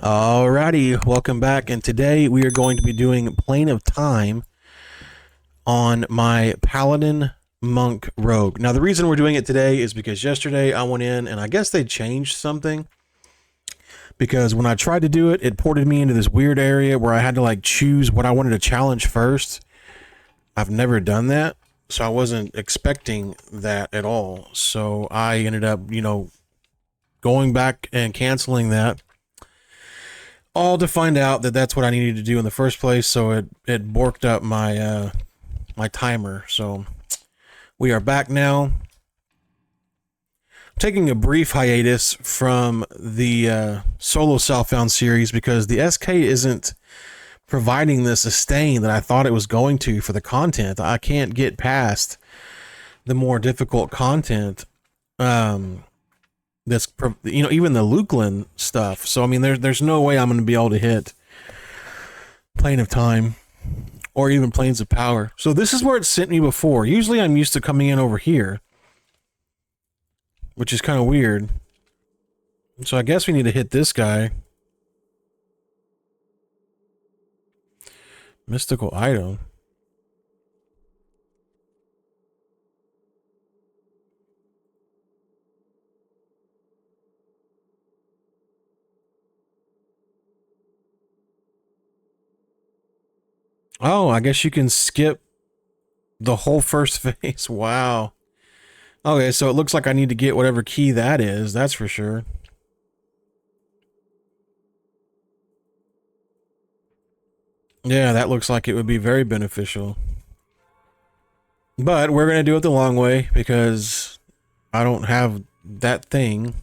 Alrighty, welcome back, and today we are going to be doing Plane of Time on my Paladin Monk Rogue. Now, the reason we're doing it today is because yesterday I went in and I guess they changed something, because when I tried to do it, it ported me into this weird area where I had to like choose what I wanted to challenge first. I've never done that, so I wasn't expecting that at all. So I ended up, going back and canceling that, all to find out that that's what I needed to do in the first place. So it borked up my my timer. So we are back now. I'm taking a brief hiatus from the solo Southbound series because the SK isn't providing the sustain that I thought it was going to for the content. I can't get past the more difficult content. That's, even the Lukeland stuff. So I mean, there's no way I'm going to be able to hit Plane of Time or even Planes of Power. So this is where it sent me before. Usually I'm used to coming in over here, which is kind of weird. So I guess we need to hit this guy. Mystical item. Oh, I guess you can skip the whole first phase. Wow. Okay, so it looks like I need to get whatever key that is. That's for sure. Yeah, that looks like it would be very beneficial. But we're going to do it the long way because I don't have that thing.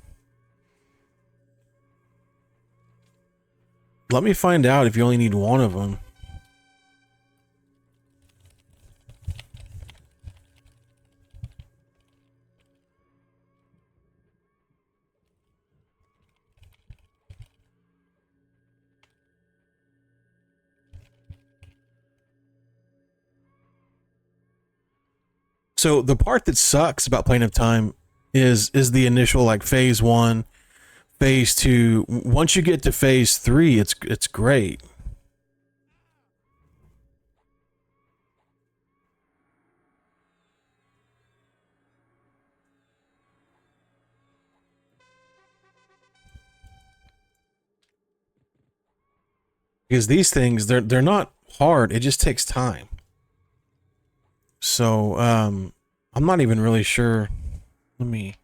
Let me find out if you only need one of them. So the part that sucks about Plane of Time is the initial like phase 1, phase 2. Once you get to phase 3, it's great. Because these things they're not hard, it just takes time. So I'm not even really sure. Let me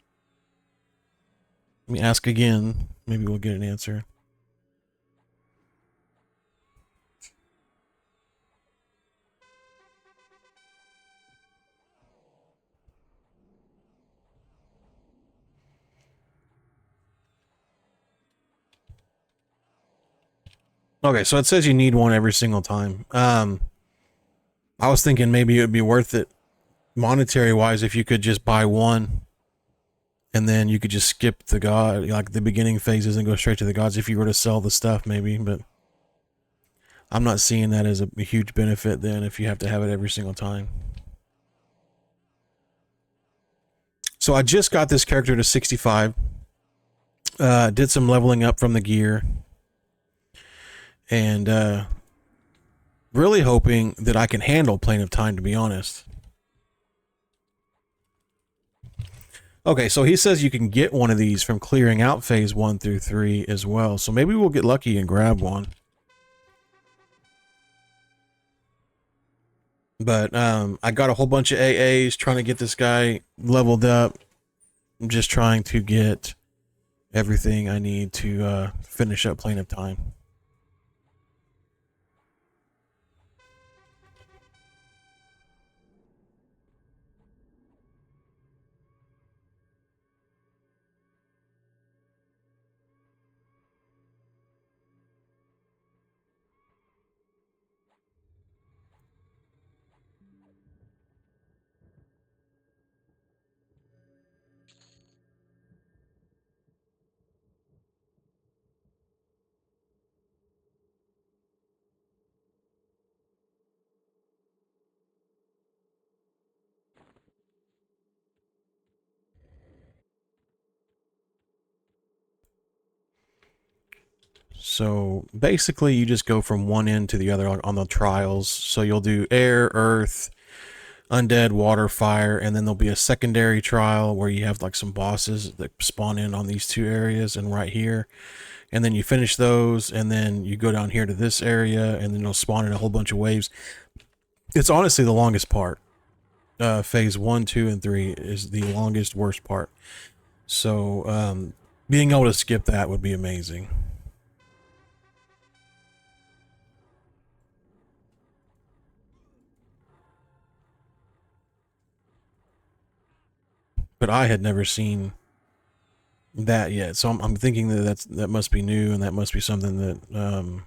ask again. Maybe we'll get an answer. Okay, so it says you need one every single time. I was thinking maybe it would be worth it monetary wise if you could just buy one and then you could just skip the god, like the beginning phases, and go straight to the gods if you were to sell the stuff, maybe. But I'm not seeing that as a huge benefit then if you have to have it every single time. So I just got this character to 65. Did some leveling up from the gear, and really hoping that I can handle Plane of Time, to be honest. Okay, so he says you can get one of these from clearing out phase 1 through 3 as well. So maybe we'll get lucky and grab one. But I got a whole bunch of AAs trying to get this guy leveled up. I'm just trying to get everything I need to finish up Plane of Time. So basically you just go from one end to the other on the trials. So you'll do air, earth, undead, water, fire, and then there'll be a secondary trial where you have like some bosses that spawn in on these two areas and right here. And then you finish those, and then you go down here to this area, and then you'll spawn in a whole bunch of waves. It's honestly the longest part. Phase 1, 2, and 3 is the longest, worst part. So being able to skip that would be amazing. But I had never seen that yet, so I'm thinking that must be new, and that must be something that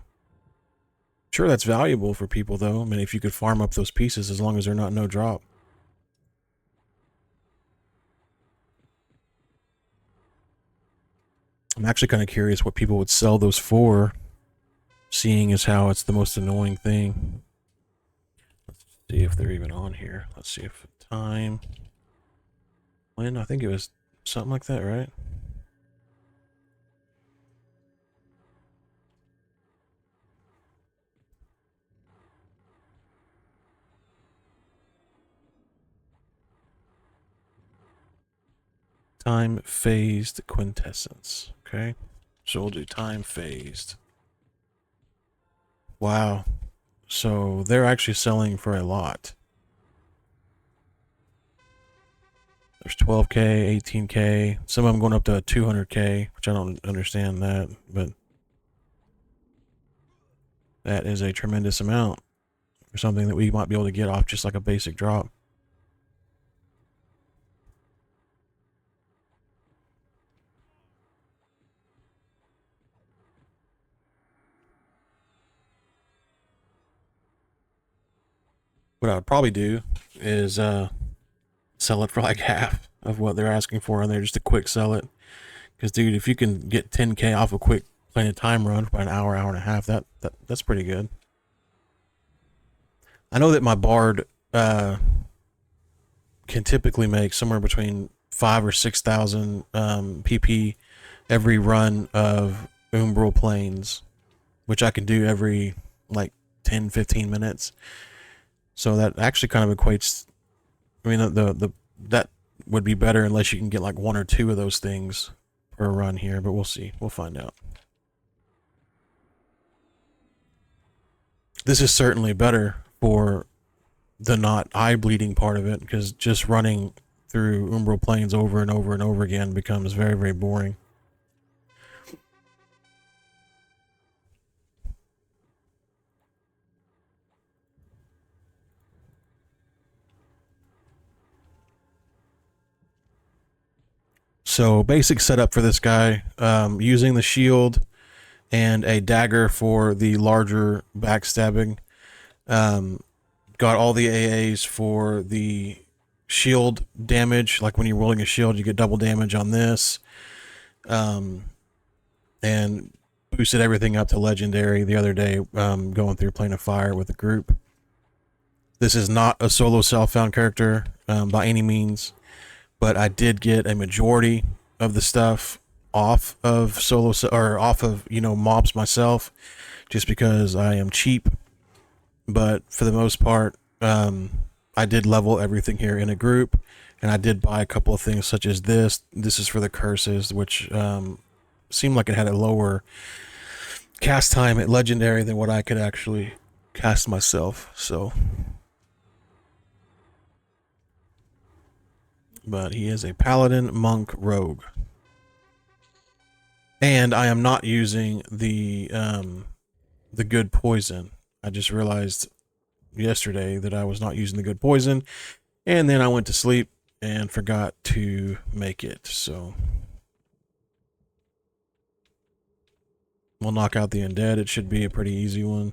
sure, that's valuable for people though. I mean, if you could farm up those pieces as long as they're not no drop. I'm actually kind of curious what people would sell those for, seeing as how it's the most annoying thing. Let's see if they're even on here. Let's see if time. When? I think it was something like that, right? Time phased quintessence. Okay. So we'll do time phased. Wow. So they're actually selling for a lot. There's 12K, 18K, some of them going up to 200K, which I don't understand that, but that is a tremendous amount for something that we might be able to get off just like a basic drop. What I would probably do is sell it for like half of what they're asking for on there, just to quick sell it. Because dude, if you can get 10K off a quick Plain of Time run for an hour, hour and a half, that's pretty good. I know that my bard can typically make somewhere between 5 or 6,000 PP every run of Umbral Plains, which I can do every like 10-15 minutes. So that actually kind of equates. I mean, the that would be better unless you can get like 1 or 2 of those things per run here, but we'll see. We'll find out. This is certainly better for the not eye bleeding part of it, because just running through Umbral Plains over and over and over again becomes very, very boring. So basic setup for this guy, using the shield and a dagger for the larger backstabbing. Got all the AAs for the shield damage, like when you're rolling a shield you get double damage on this, and boosted everything up to legendary the other day, going through Plane of Fire with a group. This is not a solo self-found character by any means, but I did get a majority of the stuff off of solo, or off of, mobs myself, just because I am cheap. But for the most part, I did level everything here in a group, and I did buy a couple of things such as this. This is for the curses, which seemed like it had a lower cast time at legendary than what I could actually cast myself. So, but he is a paladin monk rogue, and I am not using the good poison. I just realized yesterday that I was not using the good poison, and then I went to sleep and forgot to make it. So we'll knock out the undead. It should be a pretty easy one.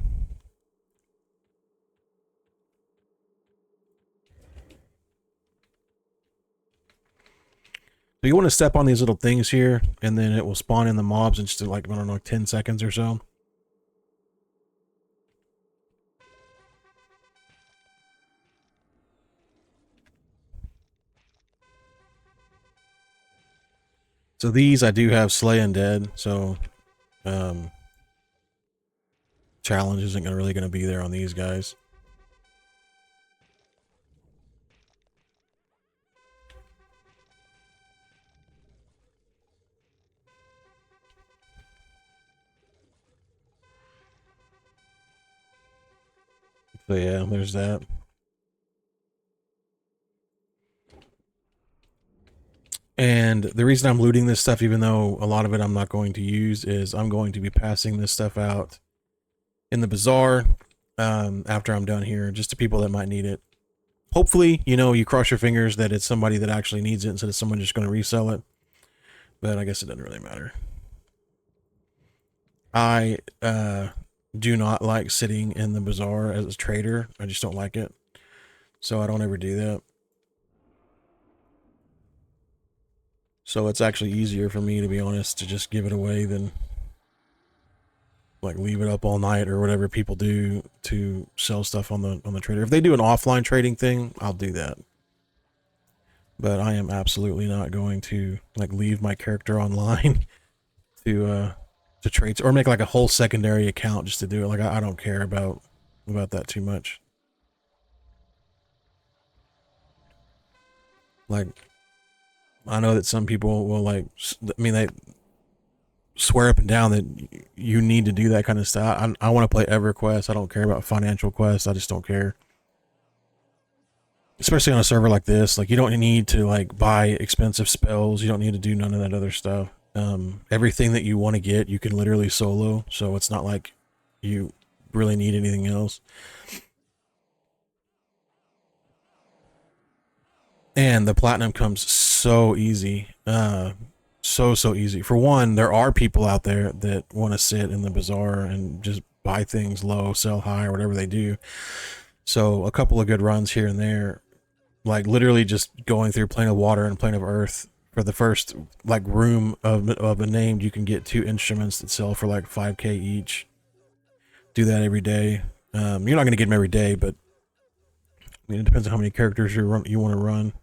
So you want to step on these little things here, and then it will spawn in the mobs in just like, I don't know, 10 seconds or so. So these I do have Slay Undead, so challenge isn't really going to be there on these guys. So yeah, there's that. And the reason I'm looting this stuff, even though a lot of it I'm not going to use, is I'm going to be passing this stuff out in the bazaar after I'm done here, just to people that might need it. Hopefully, you know, you cross your fingers that it's somebody that actually needs it instead of someone just going to resell it. But I guess it doesn't really matter. I do not like sitting in the bazaar as a trader. I just don't like it. So I don't ever do that. So it's actually easier for me, to be honest, to just give it away than like leave it up all night or whatever people do to sell stuff on the trader. If they do an offline trading thing, I'll do that. But I am absolutely not going to like leave my character online to trade or make like a whole secondary account just to do it. Like I don't care about that too much. Like I know that some people will like, I mean, they swear up and down that you need to do that kind of stuff. I want to play EverQuest. I don't care about financial quests. I just don't care. Especially on a server like this, like you don't need to like buy expensive spells. You don't need to do none of that other stuff. Everything that you want to get, you can literally solo. So it's not like you really need anything else. And the platinum comes so easy. So easy. For one, there are people out there that want to sit in the bazaar and just buy things low, sell high, or whatever they do. So a couple of good runs here and there, like literally just going through Plane of Water and Plane of Earth for the first like room of a named, you can get 2 instruments that sell for like 5k each. Do that every day. You're not going to get them every day, but I mean, it depends on how many characters you want to run.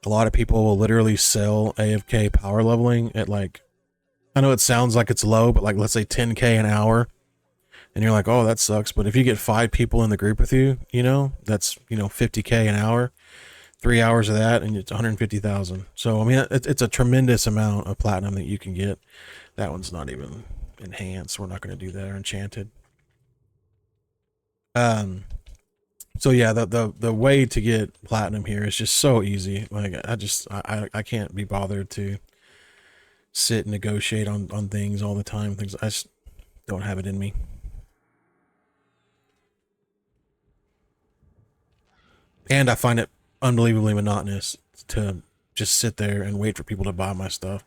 A lot of people will literally sell AFK power leveling at like, I know it sounds like it's low, but like let's say 10k an hour. And you're like, oh, that sucks. But if you get 5 people in the group with you, you know, that's, you know, 50k an hour, 3 hours of that, and it's 150,000. So, I mean, it's a tremendous amount of platinum that you can get. That one's not even enhanced. We're not going to do that, or enchanted. So yeah, the way to get platinum here is just so easy. Like I can't be bothered to sit and negotiate on things all the time. Things I just don't have it in me. And I find it unbelievably monotonous to just sit there and wait for people to buy my stuff.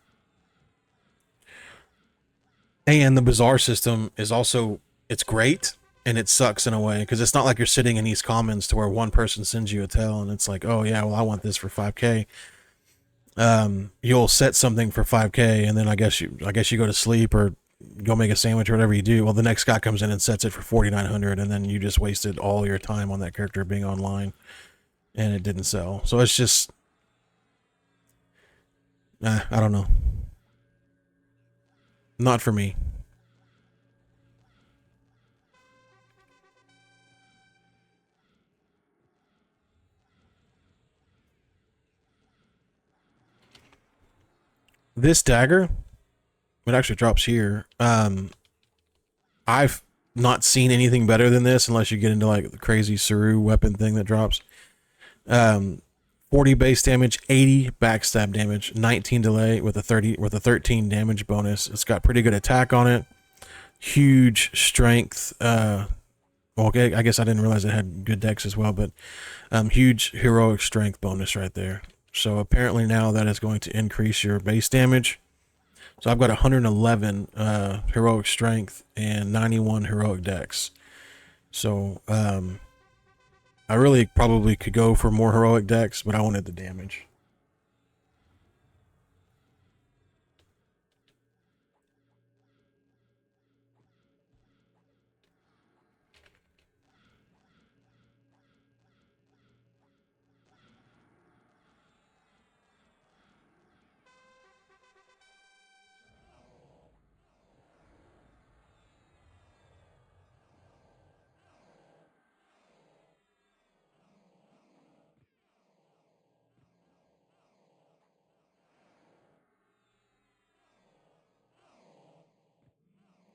And the bazaar system is also, it's great and it sucks in a way because it's not like you're sitting in East Commons to where one person sends you a tell and it's like, oh yeah, well I want this for 5k. You'll set something for 5k and then I guess you go to sleep or go make a sandwich or whatever you do. Well, the next guy comes in and sets it for 4,900 and then you just wasted all your time on that character being online and it didn't sell. So it's just, I don't know. Not for me. This dagger, it actually drops here. I've not seen anything better than this unless you get into like the crazy thru weapon thing that drops. Um, 40 base damage, 80 backstab damage, 19 delay with a 13 damage bonus. It's got pretty good attack on it. Huge strength. Well, okay, I guess I didn't realize it had good dex as well, but huge heroic strength bonus right there. So apparently now that is going to increase your base damage. So I've got 111 heroic strength and 91 heroic dex. So I really probably could go for more heroic dex, but I wanted the damage.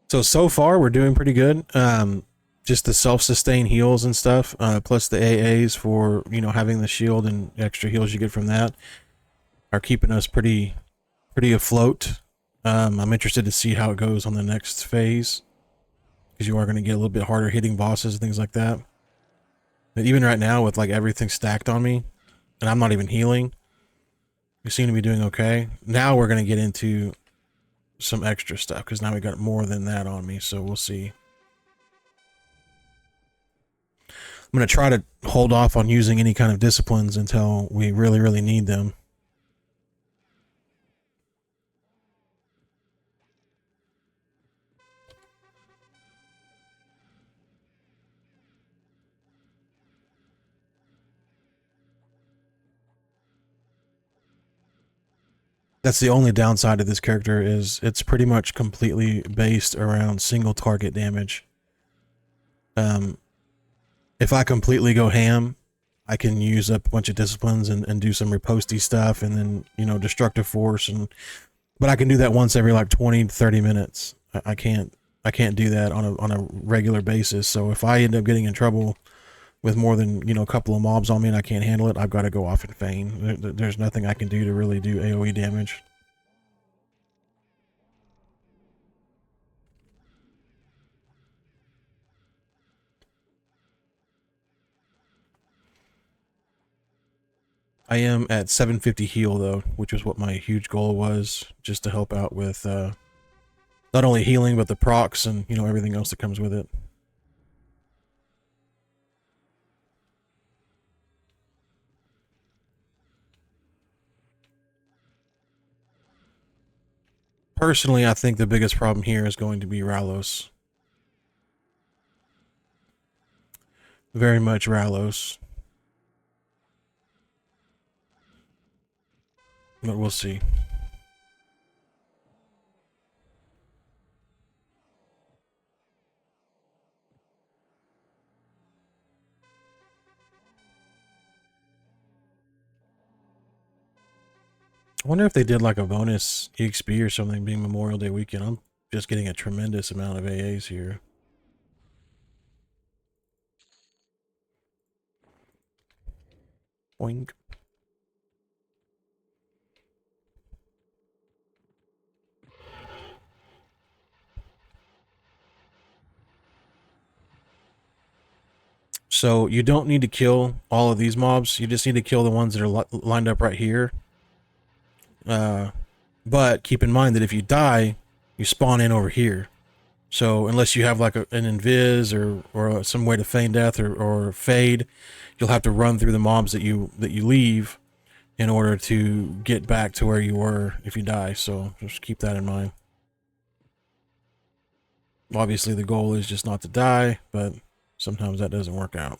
So far we're doing pretty good. Just the self-sustain heals and stuff, plus the AAs for, you know, having the shield and extra heals you get from that are keeping us pretty afloat. I'm interested to see how it goes on the next phase, because you are going to get a little bit harder hitting bosses and things like that. But even right now, with like everything stacked on me, and I'm not even healing, we seem to be doing okay. Now we're going to get into some extra stuff, because now we got more than that on me, so we'll see. I'm going to try to hold off on using any kind of disciplines until we really need them. That's the only downside of this character, is it's pretty much completely based around single target damage. If I completely go ham, I can use up a bunch of disciplines and do some riposty stuff, and then, you know, destructive force, but I can do that once every like 20 to 30 minutes. I can't do that on a regular basis. So if I end up getting in trouble with more than, you know, a couple of mobs on me and I can't handle it, I've got to go off and feign. There's nothing I can do to really do AoE damage. I am at 750 heal though, which is what my huge goal was, just to help out with not only healing but the procs and, you know, everything else that comes with it. Personally, I think the biggest problem here is going to be Ralos. Very much Ralos. But we'll see. I wonder if they did like a bonus EXP or something being Memorial Day weekend. I'm just getting a tremendous amount of AAs here. Boink. So you don't need to kill all of these mobs. You just need to kill the ones that are lined up right here. But keep in mind that if you die, you spawn in over here. So unless you have like an invis or some way to feign death or fade, you'll have to run through the mobs that you leave in order to get back to where you were if you die. So just keep that in mind. Obviously the goal is just not to die, but sometimes that doesn't work out.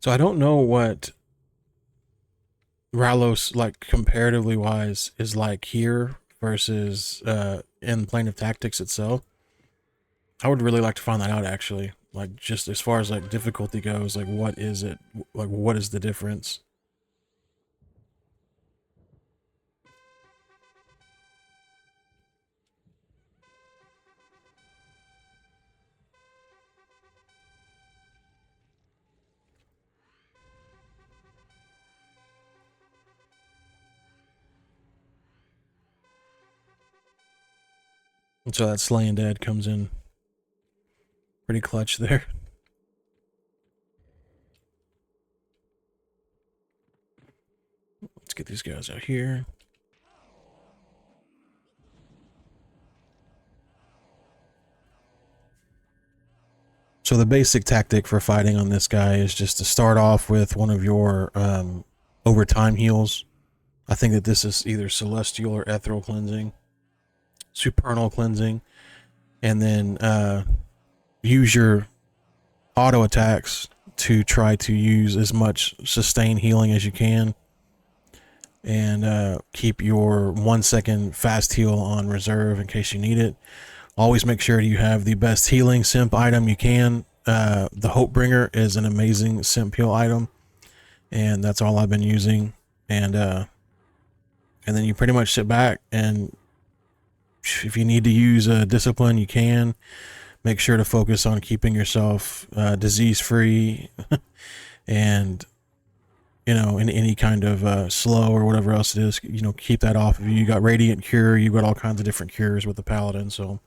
So I don't know what Ralos, like comparatively wise, is like here versus in Plane of Tactics itself. I would really like to find that out, actually. Like, just as far as like difficulty goes, like what is it? Like, what is the difference? And so that Slaying Dead comes in pretty clutch there. Let's get these guys out here. So the basic tactic for fighting on this guy is just to start off with one of your overtime heals. I think that this is either Celestial or Ethereal Cleansing. supernal cleansing, and then use your auto attacks to try to use as much sustained healing as you can, and keep your 1 second fast heal on reserve in case you need it. Always make sure you have the best healing simp item you can. The Hope Bringer is an amazing simp heal item, and that's all I've been using. And then you pretty much sit back, and if you need to use a discipline, you can. Make sure to focus on keeping yourself disease free, and in any kind of slow or whatever else it is, keep that off of you. You got Radiant Cure, you got all kinds of different cures with the Paladin, so.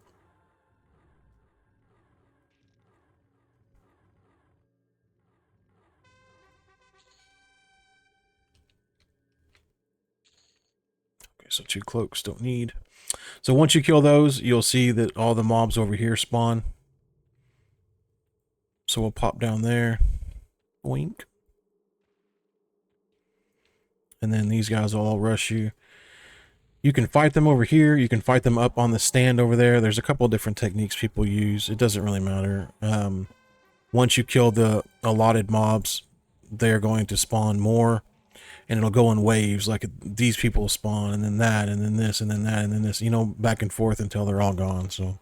Okay, so 2 cloaks don't need. So once you kill those, you'll see that all the mobs over here spawn. So we'll pop down there. Wink. And then these guys will all rush you. You can fight them over here. You can fight them up on the stand over there. There's a couple of different techniques people use. It doesn't really matter. Once you kill the allotted mobs, they're going to spawn more. And it'll go in waves, like these people spawn, and then that, and then this, and then that, and then this, back and forth until they're all gone, so.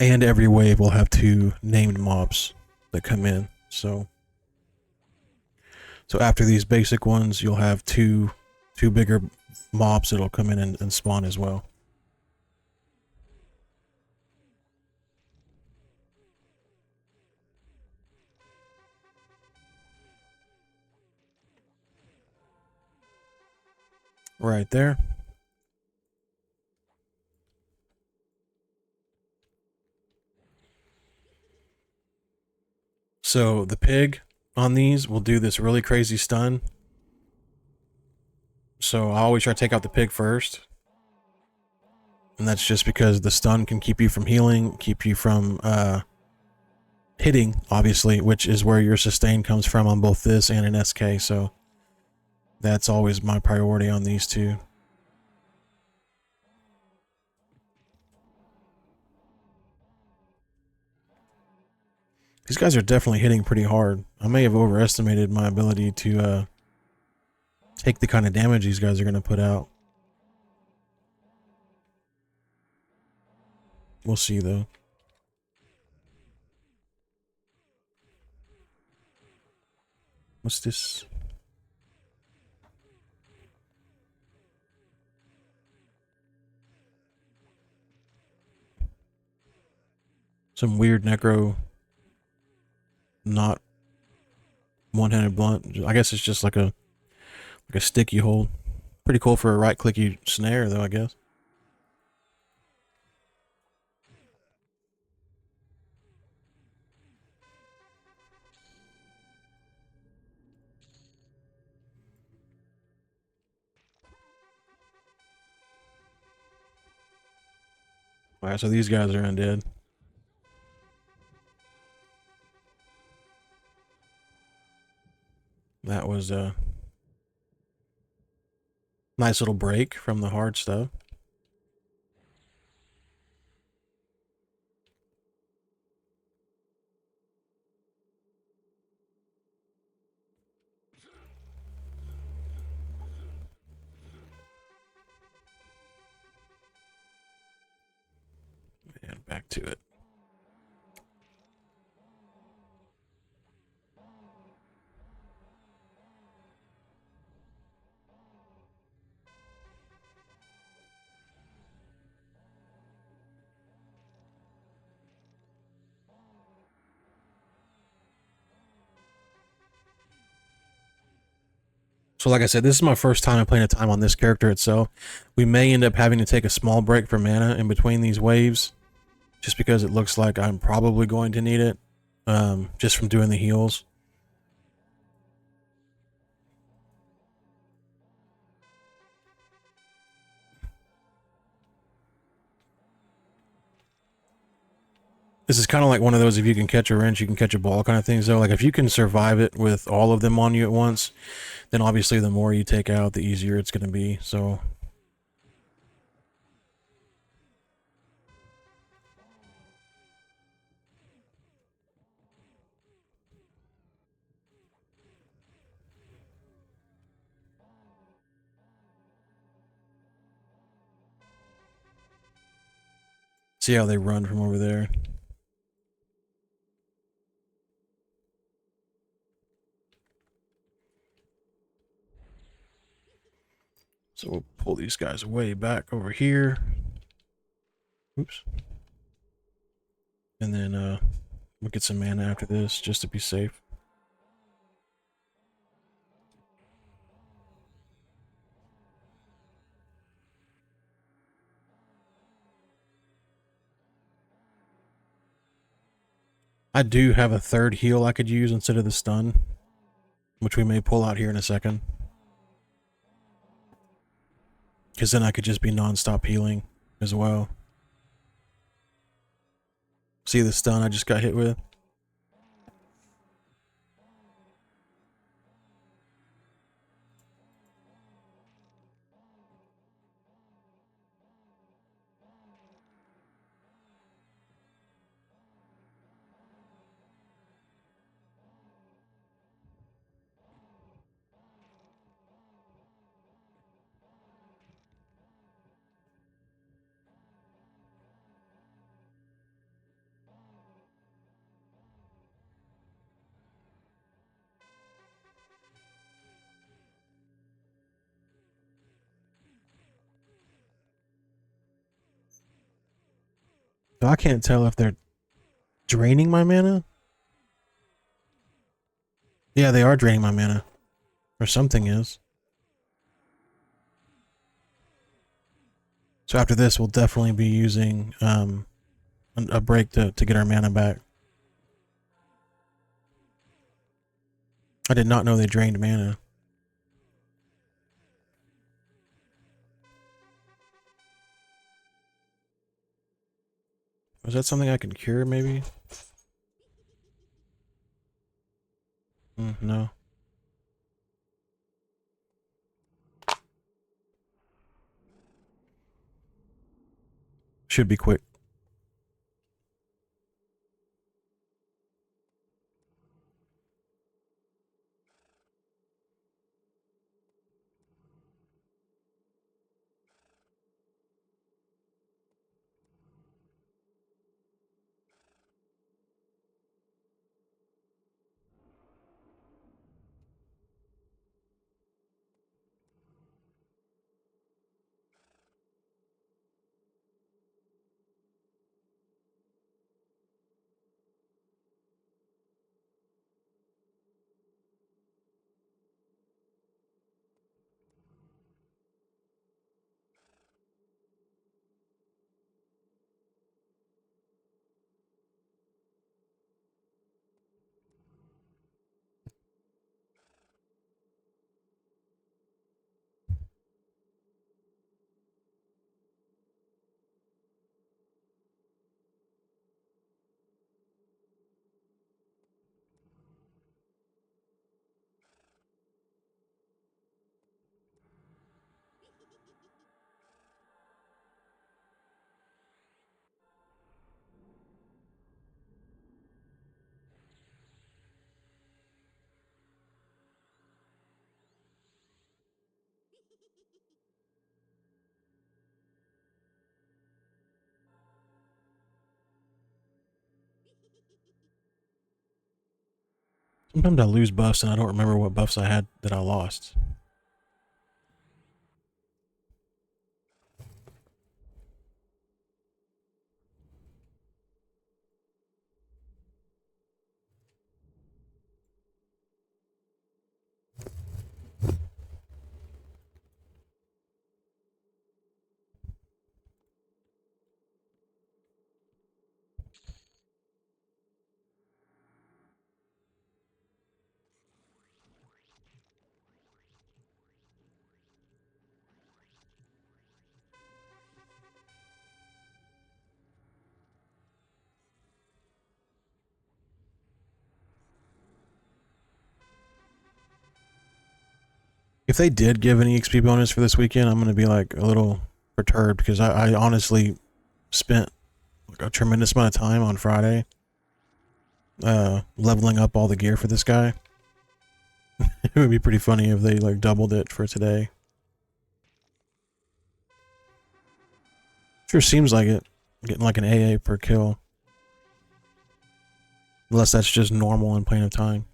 And every wave will have 2 named mobs that come in, so after these basic ones, you'll have two bigger mobs that'll come in and spawn as well. Right there. So the pig on these will do this really crazy stun. So I always try to take out the pig first. And that's just because the stun can keep you from healing, keep you from hitting, obviously, which is where your sustain comes from on both this and an SK. So that's always my priority on these 2. These guys are definitely hitting pretty hard. I may have overestimated my ability to take the kind of damage these guys are going to put out. We'll see, though. What's this? Some weird necro, not one-handed blunt. I guess it's just like a stick you hold. Pretty cool for a right-clicky snare, though, I guess. Alright, so these guys are undead. That was a nice little break from the hard stuff. And back to it. So like I said, this is my first time playing a time on this character itself. We may end up having to take a small break for mana in between these waves, just because it looks like I'm probably going to need it, just from doing the heals. This is kind of like one of those, if you can catch a wrench, you can catch a ball kind of things, though. Like, if you can survive it with all of them on you at once, then obviously the more you take out, the easier it's going to be, so... See how they run from over there. So we'll pull these guys way back over here. Oops. And then we'll get some mana after this, just to be safe. I do have a third heal I could use instead of the stun, which we may pull out here in a second. Because then I could just be non-stop healing as well. See the stun I just got hit with? So I can't tell if they're draining my mana. Yeah, they are draining my mana. Or something is. So after this, we'll definitely be using a break to get our mana back. I did not know they drained mana. Was that something I can cure, maybe? No. Should be quick. Sometimes I lose buffs and I don't remember what buffs I had that I lost. If they did give an EXP bonus for this weekend, I'm going to be like a little perturbed because I honestly spent like a tremendous amount of time on Friday leveling up all the gear for this guy. It would be pretty funny if they like doubled it for today. Sure seems like it. Getting like an AA per kill. Unless that's just normal in Plane of Time.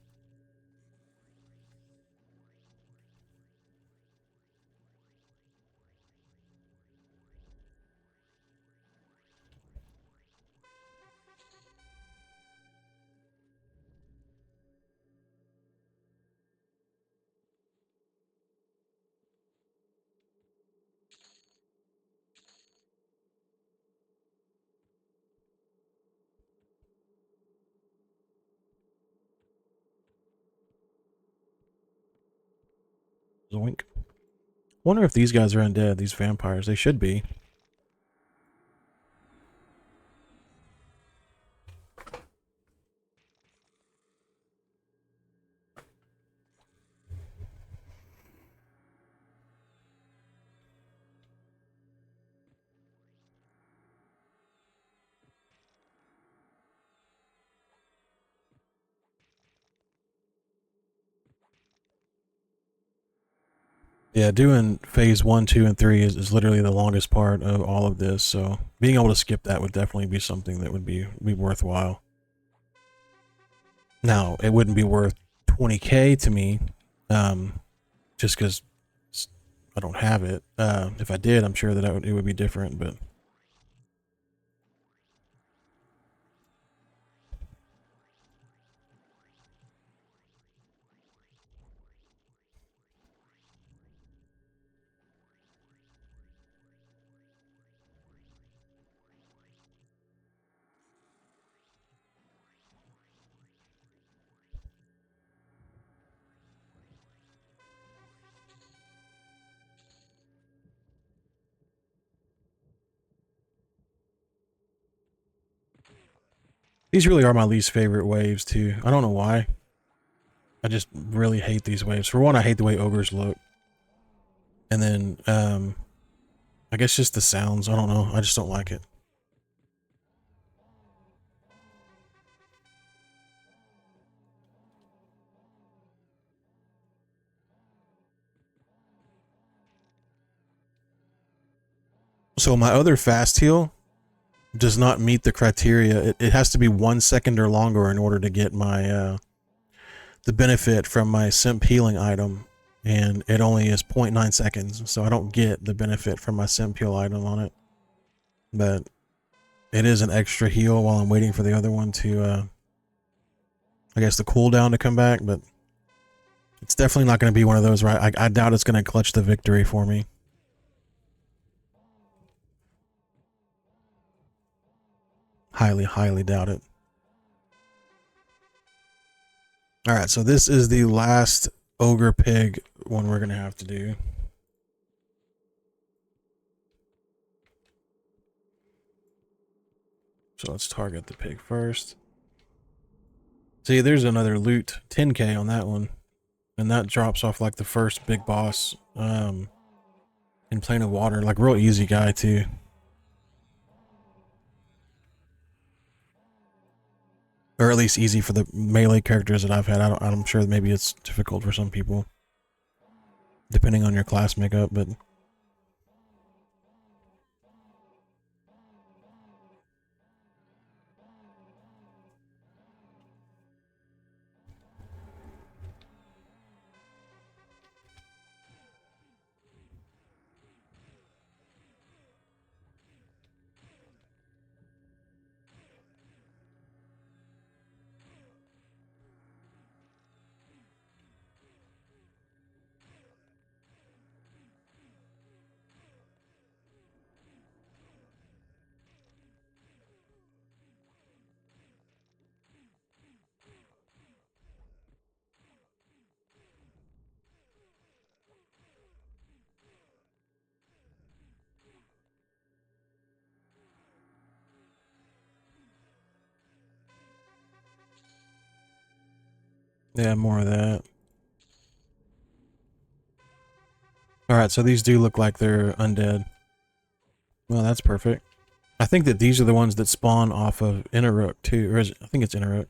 Zoink. Wonder if these guys are undead, these vampires. They should be. Yeah, doing phase 1, 2, and 3 is literally the longest part of all of this, so being able to skip that would definitely be something that would be worthwhile. Now, it wouldn't be worth 20k to me, just because I don't have it. If I did, I'm sure that it would be different, but... These really are my least favorite waves, too. I don't know why. I just really hate these waves. For one, I hate the way ogres look. And then, I guess just the sounds. I don't know. I just don't like it. So my other fast heal does not meet the criteria. It has to be 1 second or longer in order to get my the benefit from my simp healing item, and it only is 0.9 seconds, so I don't get the benefit from my simp heal item on it. But it is an extra heal while I'm waiting for the other one to I guess the cooldown to come back, but it's definitely not going to be one of those, right? I doubt it's going to clutch the victory for me. Highly doubt it. Alright, so this is the last ogre pig one we're going to have to do. So let's target the pig first. See, there's another loot, 10k on that one. And that drops off like the first big boss in Plane of Water. Like real easy guy too. Or at least easy for the melee characters that I've had. I'm sure maybe it's difficult for some people. Depending on your class makeup, but... yeah, more of that. Alright, so these do look like they're undead. Well, that's perfect. I think that these are the ones that spawn off of Innerrook too, or I think it's Innerrook.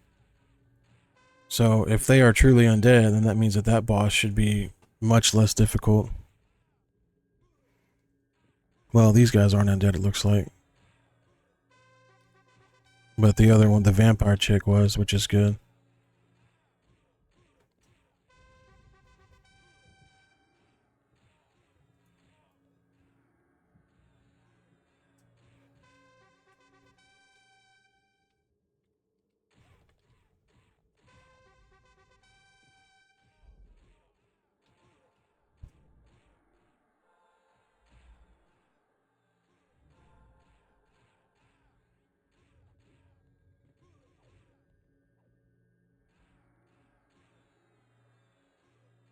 So if they are truly undead, then that means that that boss should be much less difficult. Well, these guys aren't undead, it looks like. But the other one, the vampire chick was, which is good.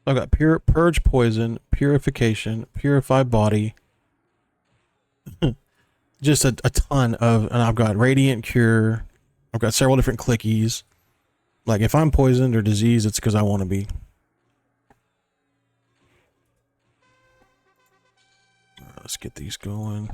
I've got purge poison, purification, purify body. Just a ton of, and I've got radiant cure. I've got several different clickies. Like if I'm poisoned or diseased, it's because I want to be. Let's get these going.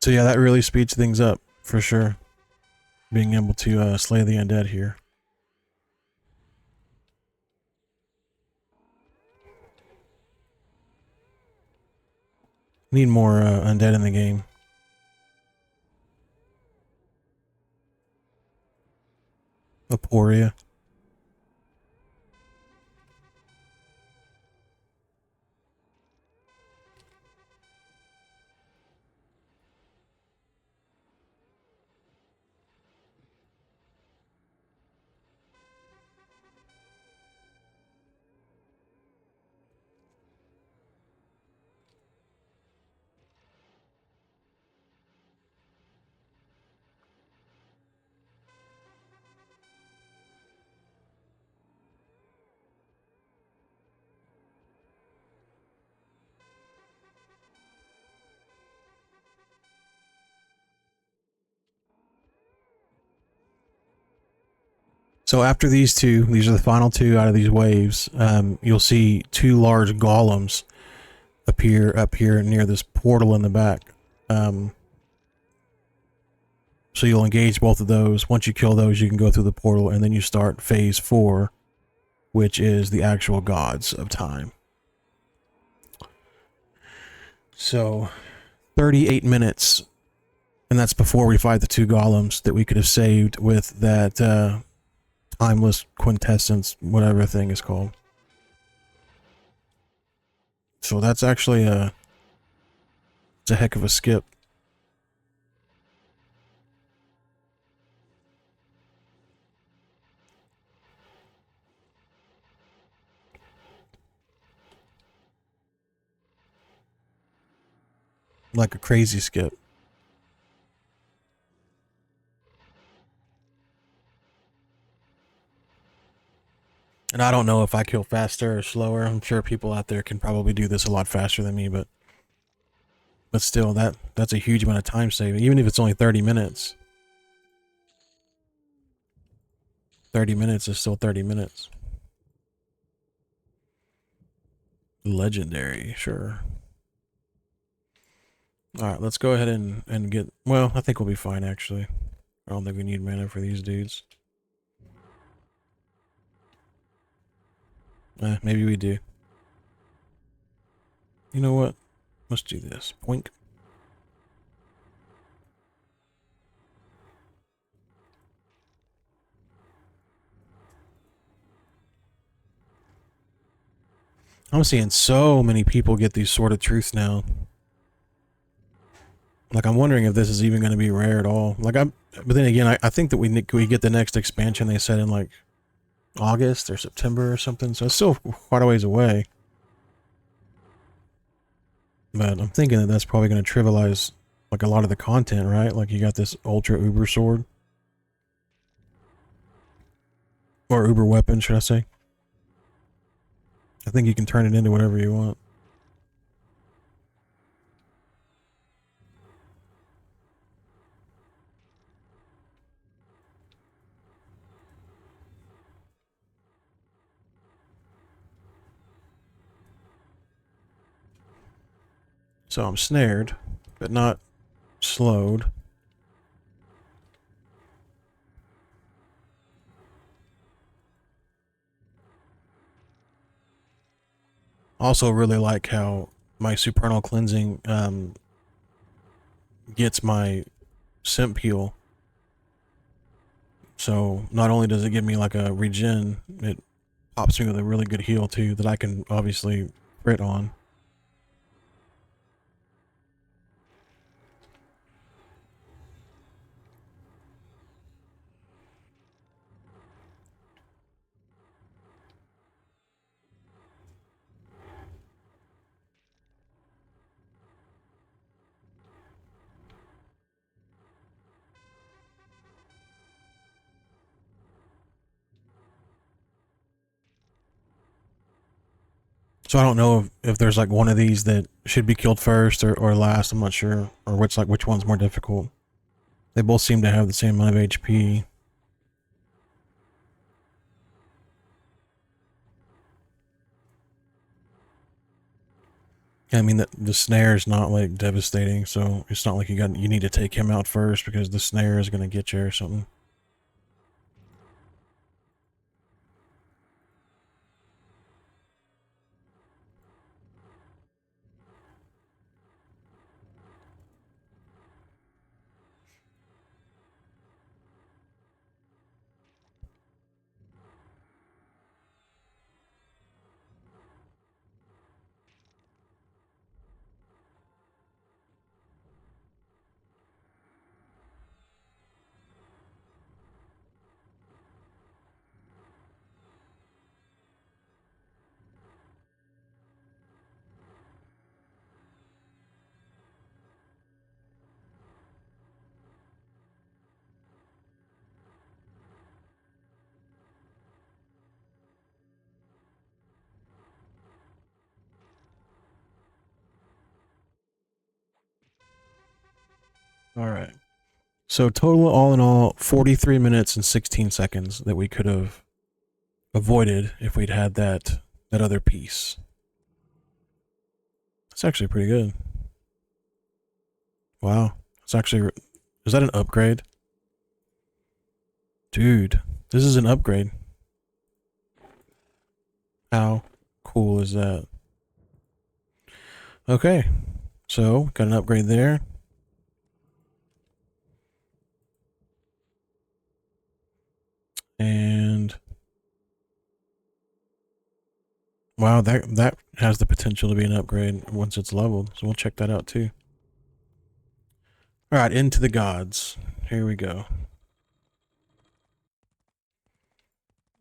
So yeah, that really speeds things up, for sure. Being able to slay the undead here. Need more undead in the game. Aporia. So after these two, these are the final two out of these waves, you'll see two large golems appear up here near this portal in the back. So you'll engage both of those. Once you kill those, you can go through the portal, and then you start phase 4, which is the actual gods of time. So 38 minutes, and that's before we fight the two golems that we could have saved with that timeless quintessence, whatever thing is called. So that's actually it's a heck of a skip. Like a crazy skip. And I don't know if I kill faster or slower. I'm sure people out there can probably do this a lot faster than me, but still, that's a huge amount of time saving, even if it's only 30 minutes. 30 minutes is still 30 minutes. Legendary, sure. Alright, let's go ahead and get... Well, I think we'll be fine, actually. I don't think we need mana for these dudes. Maybe we do. You know what? Let's do this. Boink. I'm seeing so many people get these Sword of Truth now. Like, I'm wondering if this is even going to be rare at all. Like, but then again, I think that we get the next expansion they said in, like, August or September or something, so it's still quite a ways away. But I'm thinking that that's probably going to trivialize like a lot of the content, right? Like you got this ultra uber sword. Or uber weapon, should I say. I think you can turn it into whatever you want. So I'm snared, but not slowed. Also really like how my supernal cleansing gets my simp heal. So not only does it give me like a regen, it pops me with a really good heal too that I can obviously crit on. So I don't know if there's like one of these that should be killed first or last. I'm not sure, or which one's more difficult. They both seem to have the same amount of HP. I mean, the snare is not like devastating, so it's not like you need to take him out first because the snare is gonna get you or something. All right. So total, all in all, 43 minutes and 16 seconds that we could have avoided if we'd had that other piece. It's actually pretty good. Wow. It's actually, is that an upgrade? Dude, this is an upgrade. How cool is that? Okay. So, got an upgrade there. And wow, that has the potential to be an upgrade once it's leveled. So we'll check that out too. All right, into the gods. Here we go.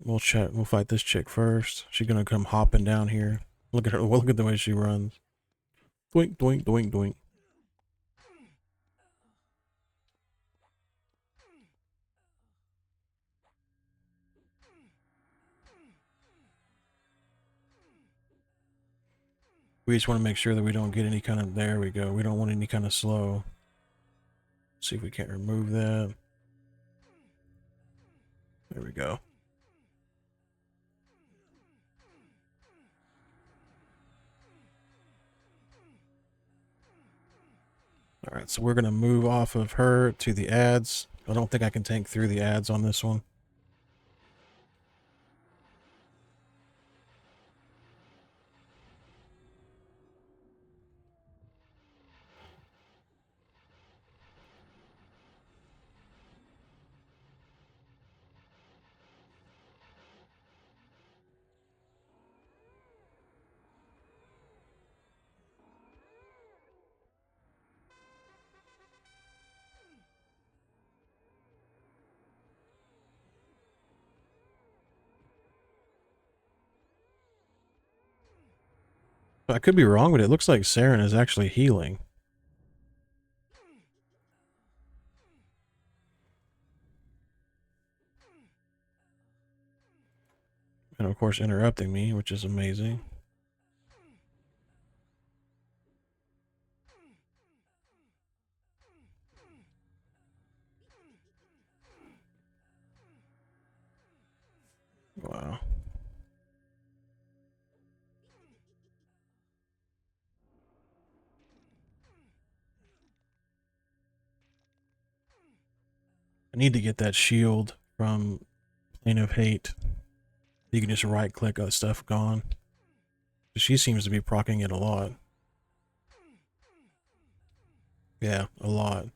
We'll check. We'll fight this chick first. She's gonna come hopping down here. Look at her. Look at the way she runs. Doink, doink, doink, doink. We just want to make sure that we don't get any kind of, there we go. We don't want any kind of slow. See if we can't remove that. There we go. All right, so we're going to move off of her to the ads. I don't think I can tank through the ads on this one. I could be wrong, but it looks like Saren is actually healing. And of course interrupting me, which is amazing. Wow. I need to get that shield from Plane of Hate. You can just right click on stuff gone. She seems to be proccing it a lot. Yeah, a lot.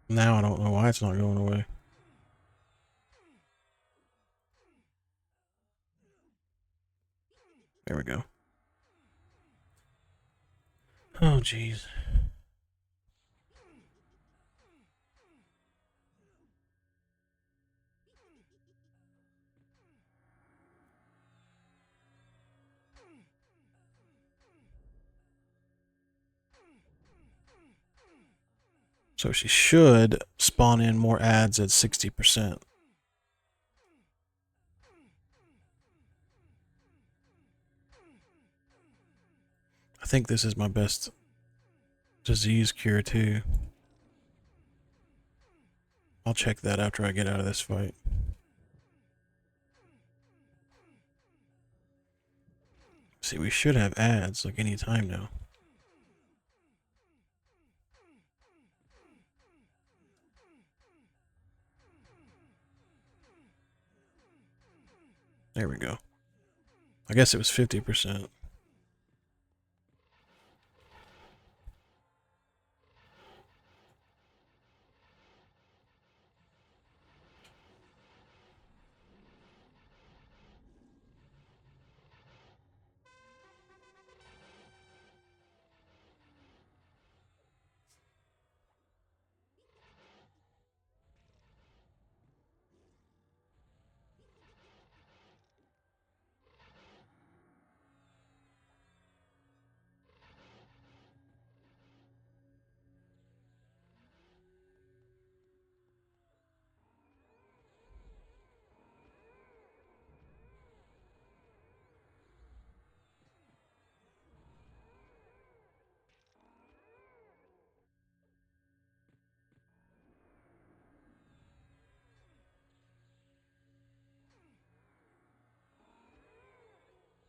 Now I don't know why it's not going away. There we go. Oh, jeez. So she should spawn in more ads at 60%. I think this is my best disease cure too. I'll check that after I get out of this fight. See, we should have ads like any time now. There we go. I guess it was 50%.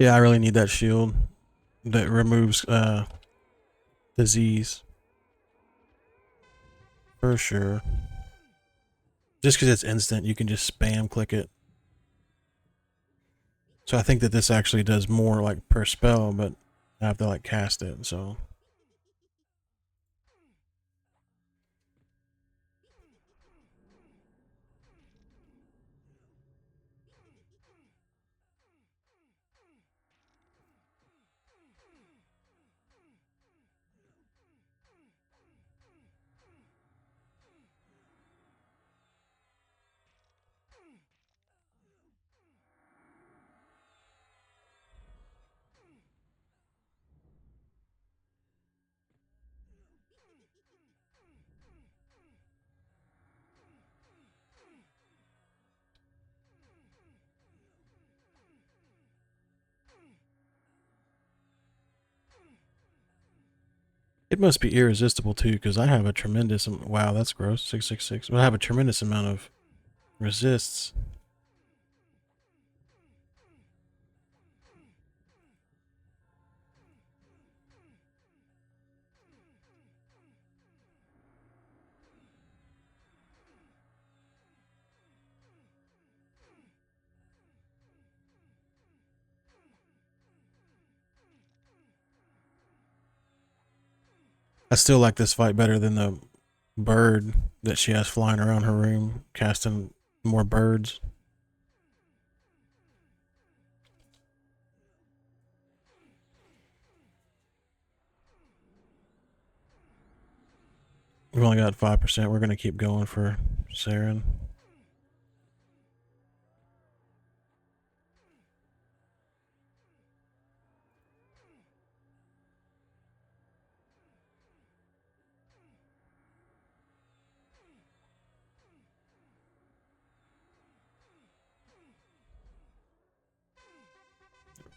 Yeah, I really need that shield that removes disease. For sure. Just because it's instant, you can just spam click it. So I think that this actually does more like per spell, but I have to like cast it, so. It must be irresistible too, because I have a tremendous, wow, that's gross, 666, but I have a tremendous amount of resists. I still like this fight better than the bird that she has flying around her room, casting more birds. We've only got 5%. We're going to keep going for Saren.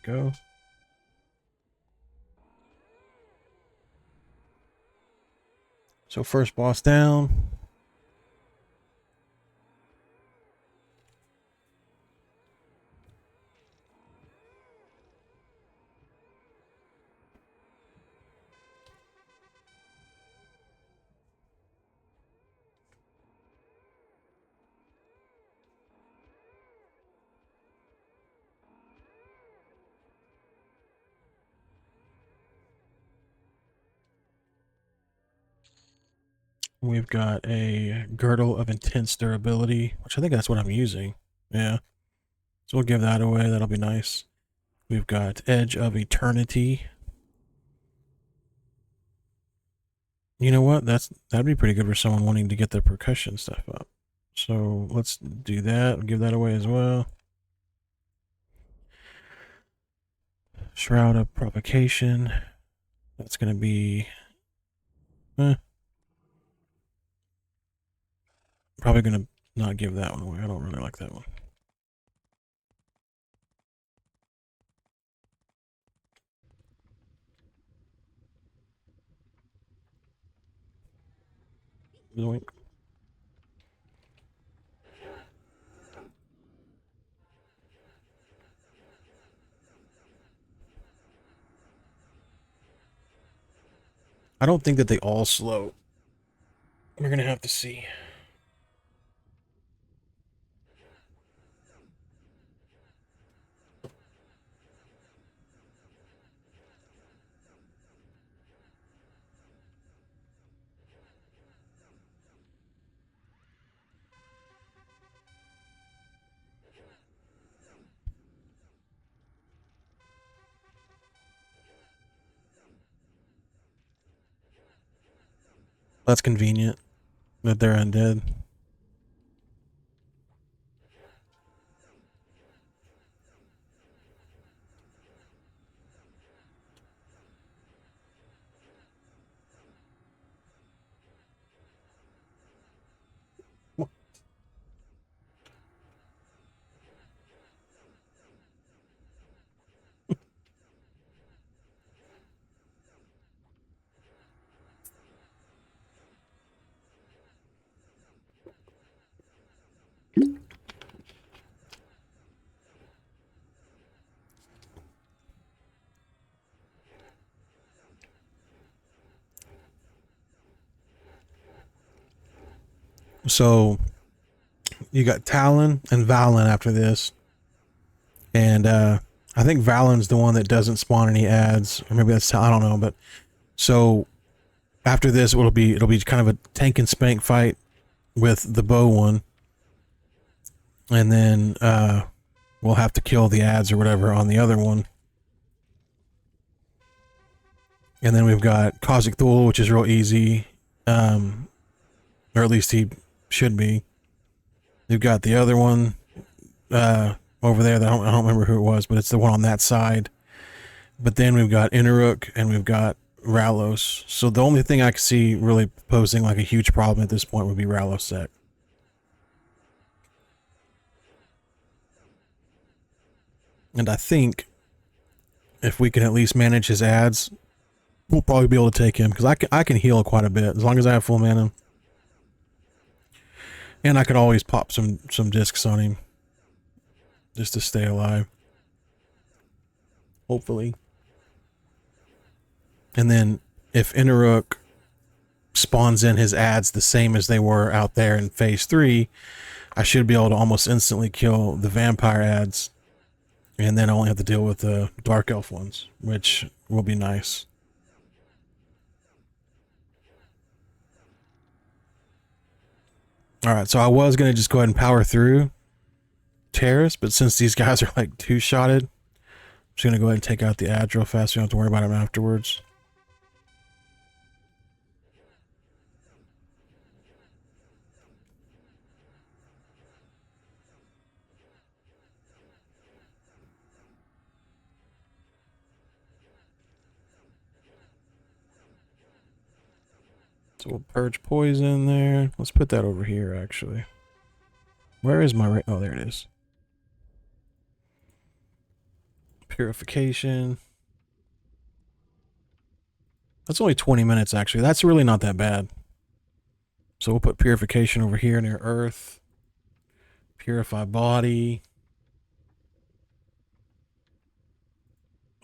Go. So first boss down. We've got a Girdle of Intense Durability, which I think that's what I'm using. Yeah. So we'll give that away. That'll be nice. We've got Edge of Eternity. You know what? That'd be pretty good for someone wanting to get their percussion stuff up. So let's do that. We'll give that away as well. Shroud of Provocation. That's going to be... Probably going to not give that one away. I don't really like that one. Zoink. I don't think that they all slow. We're going to have to see. That's convenient that they're undead. So you got Talon and Valen after this. And I think Valen's the one that doesn't spawn any ads. Or maybe that's, I don't know, but so after this it'll be kind of a tank and spank fight with the bow one. And then we'll have to kill the ads or whatever on the other one. And then we've got Kha'Zix Thul, which is real easy. Or at least he should be. We've got the other one over there that I don't remember who it was, but it's the one on that side. But then we've got Inaruk and we've got Ralos. So the only thing I could see really posing like a huge problem at this point would be Ralosec. And I think if we can at least manage his ads, we'll probably be able to take him, because I can heal quite a bit as long as I have full mana. And I could always pop some discs on him just to stay alive. Hopefully. And then if Inaruk spawns in his ads the same as they were out there in phase 3, I should be able to almost instantly kill the vampire ads. And then I only have to deal with the dark elf ones, which will be nice. Alright, so I was going to just go ahead and power through Terrace, but since these guys are like two-shotted, I'm just going to go ahead and take out the ads real fast so you don't have to worry about them afterwards. So we'll purge poison there. Let's put that over here, actually. Where is my... Oh, there it is. Purification. That's only 20 minutes, actually. That's really not that bad. So we'll put purification over here near Earth. Purify body.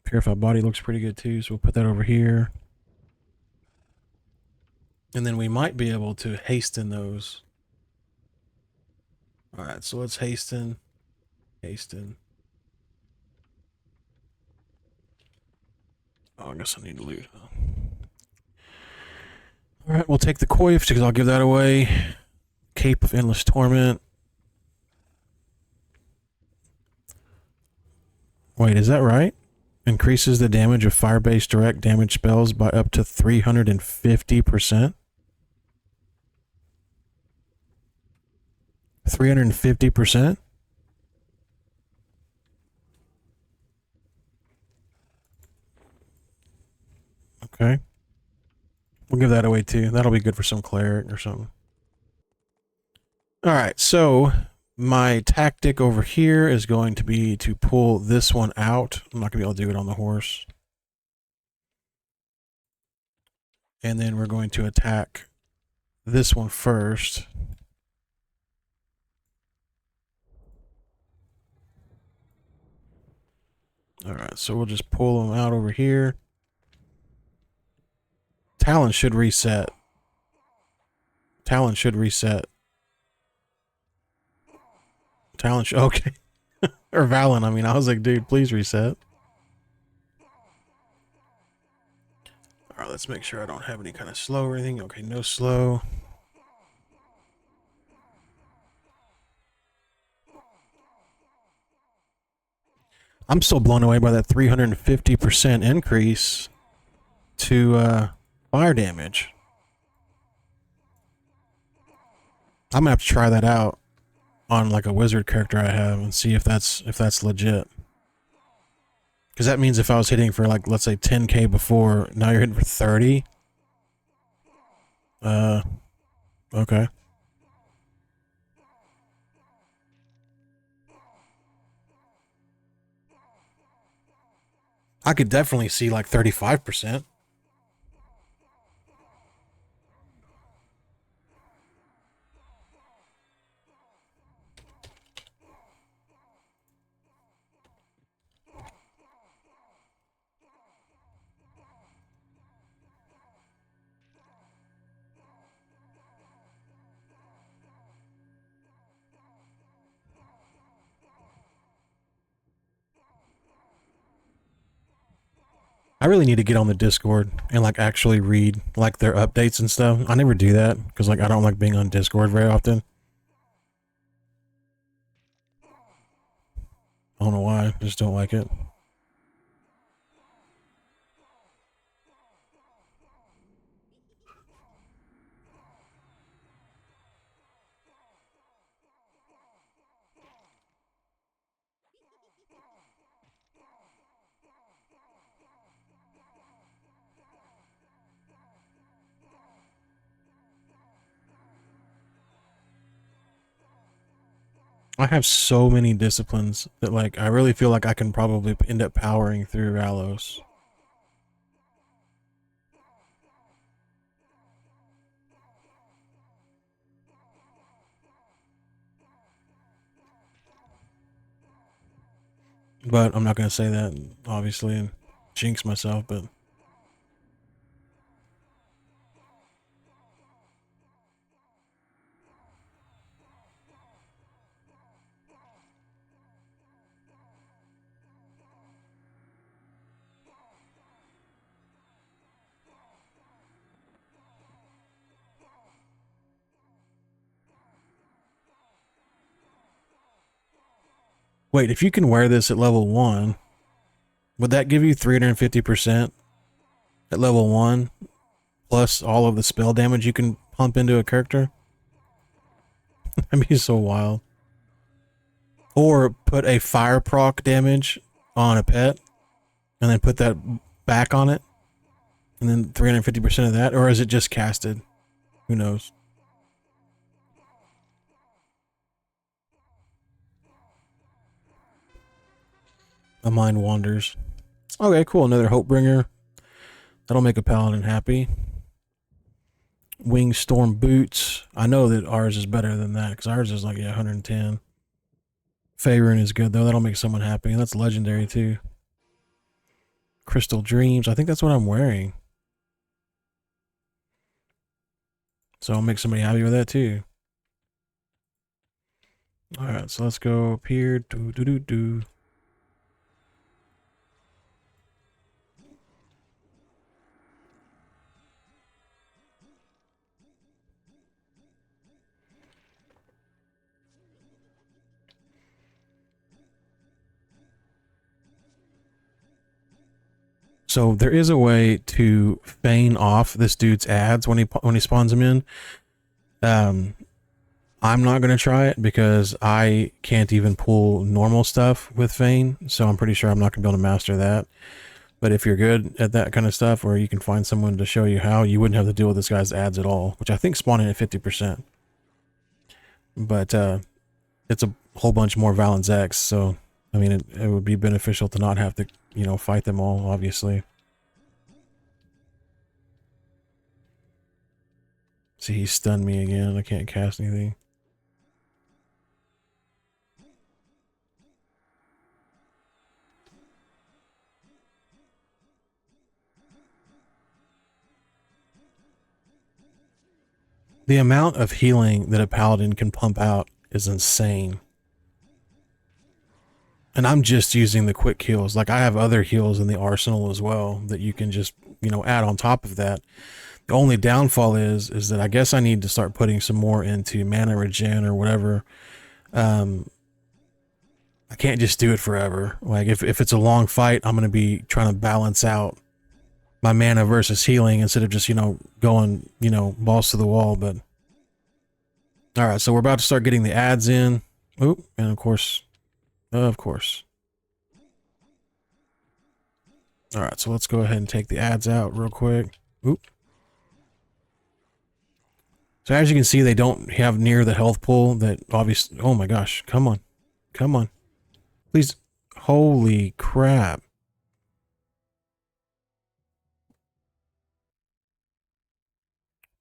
Purify body looks pretty good too, so we'll put that over here. And then we might be able to hasten those. Alright, so let's hasten. Hasten. Oh, I guess I need to loot. Alright, we'll take the coif because I'll give that away. Cape of Endless Torment. Wait, is that right? Increases the damage of fire-based direct damage spells by up to 350%. 350%? Okay. We'll give that away too. That'll be good for some cleric or something. Alright, so my tactic over here is going to be to pull this one out. I'm not going to be able to do it on the horse. And then we're going to attack this one first. Alright, so we'll just pull them out over here. Talon should reset. Talon should reset. Talon should... Okay. Or Valen, I mean. I was like, dude, please reset. Alright, let's make sure I don't have any kind of slow or anything. Okay, no slow. I'm still blown away by that 350% increase to fire damage. I'm gonna have to try that out on like a wizard character I have and see if that's legit. Because that means if I was hitting for like, let's say 10k before, now you're hitting for 30. Okay. I could definitely see like 35%. I really need to get on the Discord and like actually read like their updates and stuff. I never do that because like I don't like being on Discord very often. I don't know why, I just don't like it. I have so many disciplines that like I really feel like I can probably end up powering through Ralos. But I'm not gonna say that obviously and jinx myself, but wait, if you can wear this at level 1, would that give you 350% at level 1 plus all of the spell damage you can pump into a character? That'd be so wild. Or put a fire proc damage on a pet and then put that back on it and then 350% of that, or is it just casted? Who knows? A mind wanders. Okay, cool. Another hope bringer. That'll make a paladin happy. Wing storm boots. I know that ours is better than that because ours is like 110. Favoring is good though. That'll make someone happy, and that's legendary too. Crystal dreams. I think that's what I'm wearing. So I'll make somebody happy with that too. All right, so let's go up here. Do do do do. So there is a way to feign off this dude's ads when he spawns them in. I'm not gonna try it because I can't even pull normal stuff with feign, so I'm pretty sure I'm not gonna be able to master that. But if you're good at that kind of stuff, or you can find someone to show you how, you wouldn't have to deal with this guy's ads at all, which I think spawn in at 50%. But it's a whole bunch more Valen's X, so I mean it would be beneficial to not have to, fight them all, obviously. See, he stunned me again. I can't cast anything. The amount of healing that a paladin can pump out is insane. And I'm just using the quick heals. Like, I have other heals in the arsenal as well that you can just, add on top of that. The only downfall is that I guess I need to start putting some more into mana regen or whatever. I can't just do it forever. Like, if it's a long fight, I'm going to be trying to balance out my mana versus healing instead of just, going, balls to the wall. But all right, so we're about to start getting the ads in. Oop, and of course. All right, so let's go ahead and take the ads out real quick. Oop. So as you can see, they don't have near the health pool that obviously. Oh my gosh, come on. Come on. Please. Holy crap.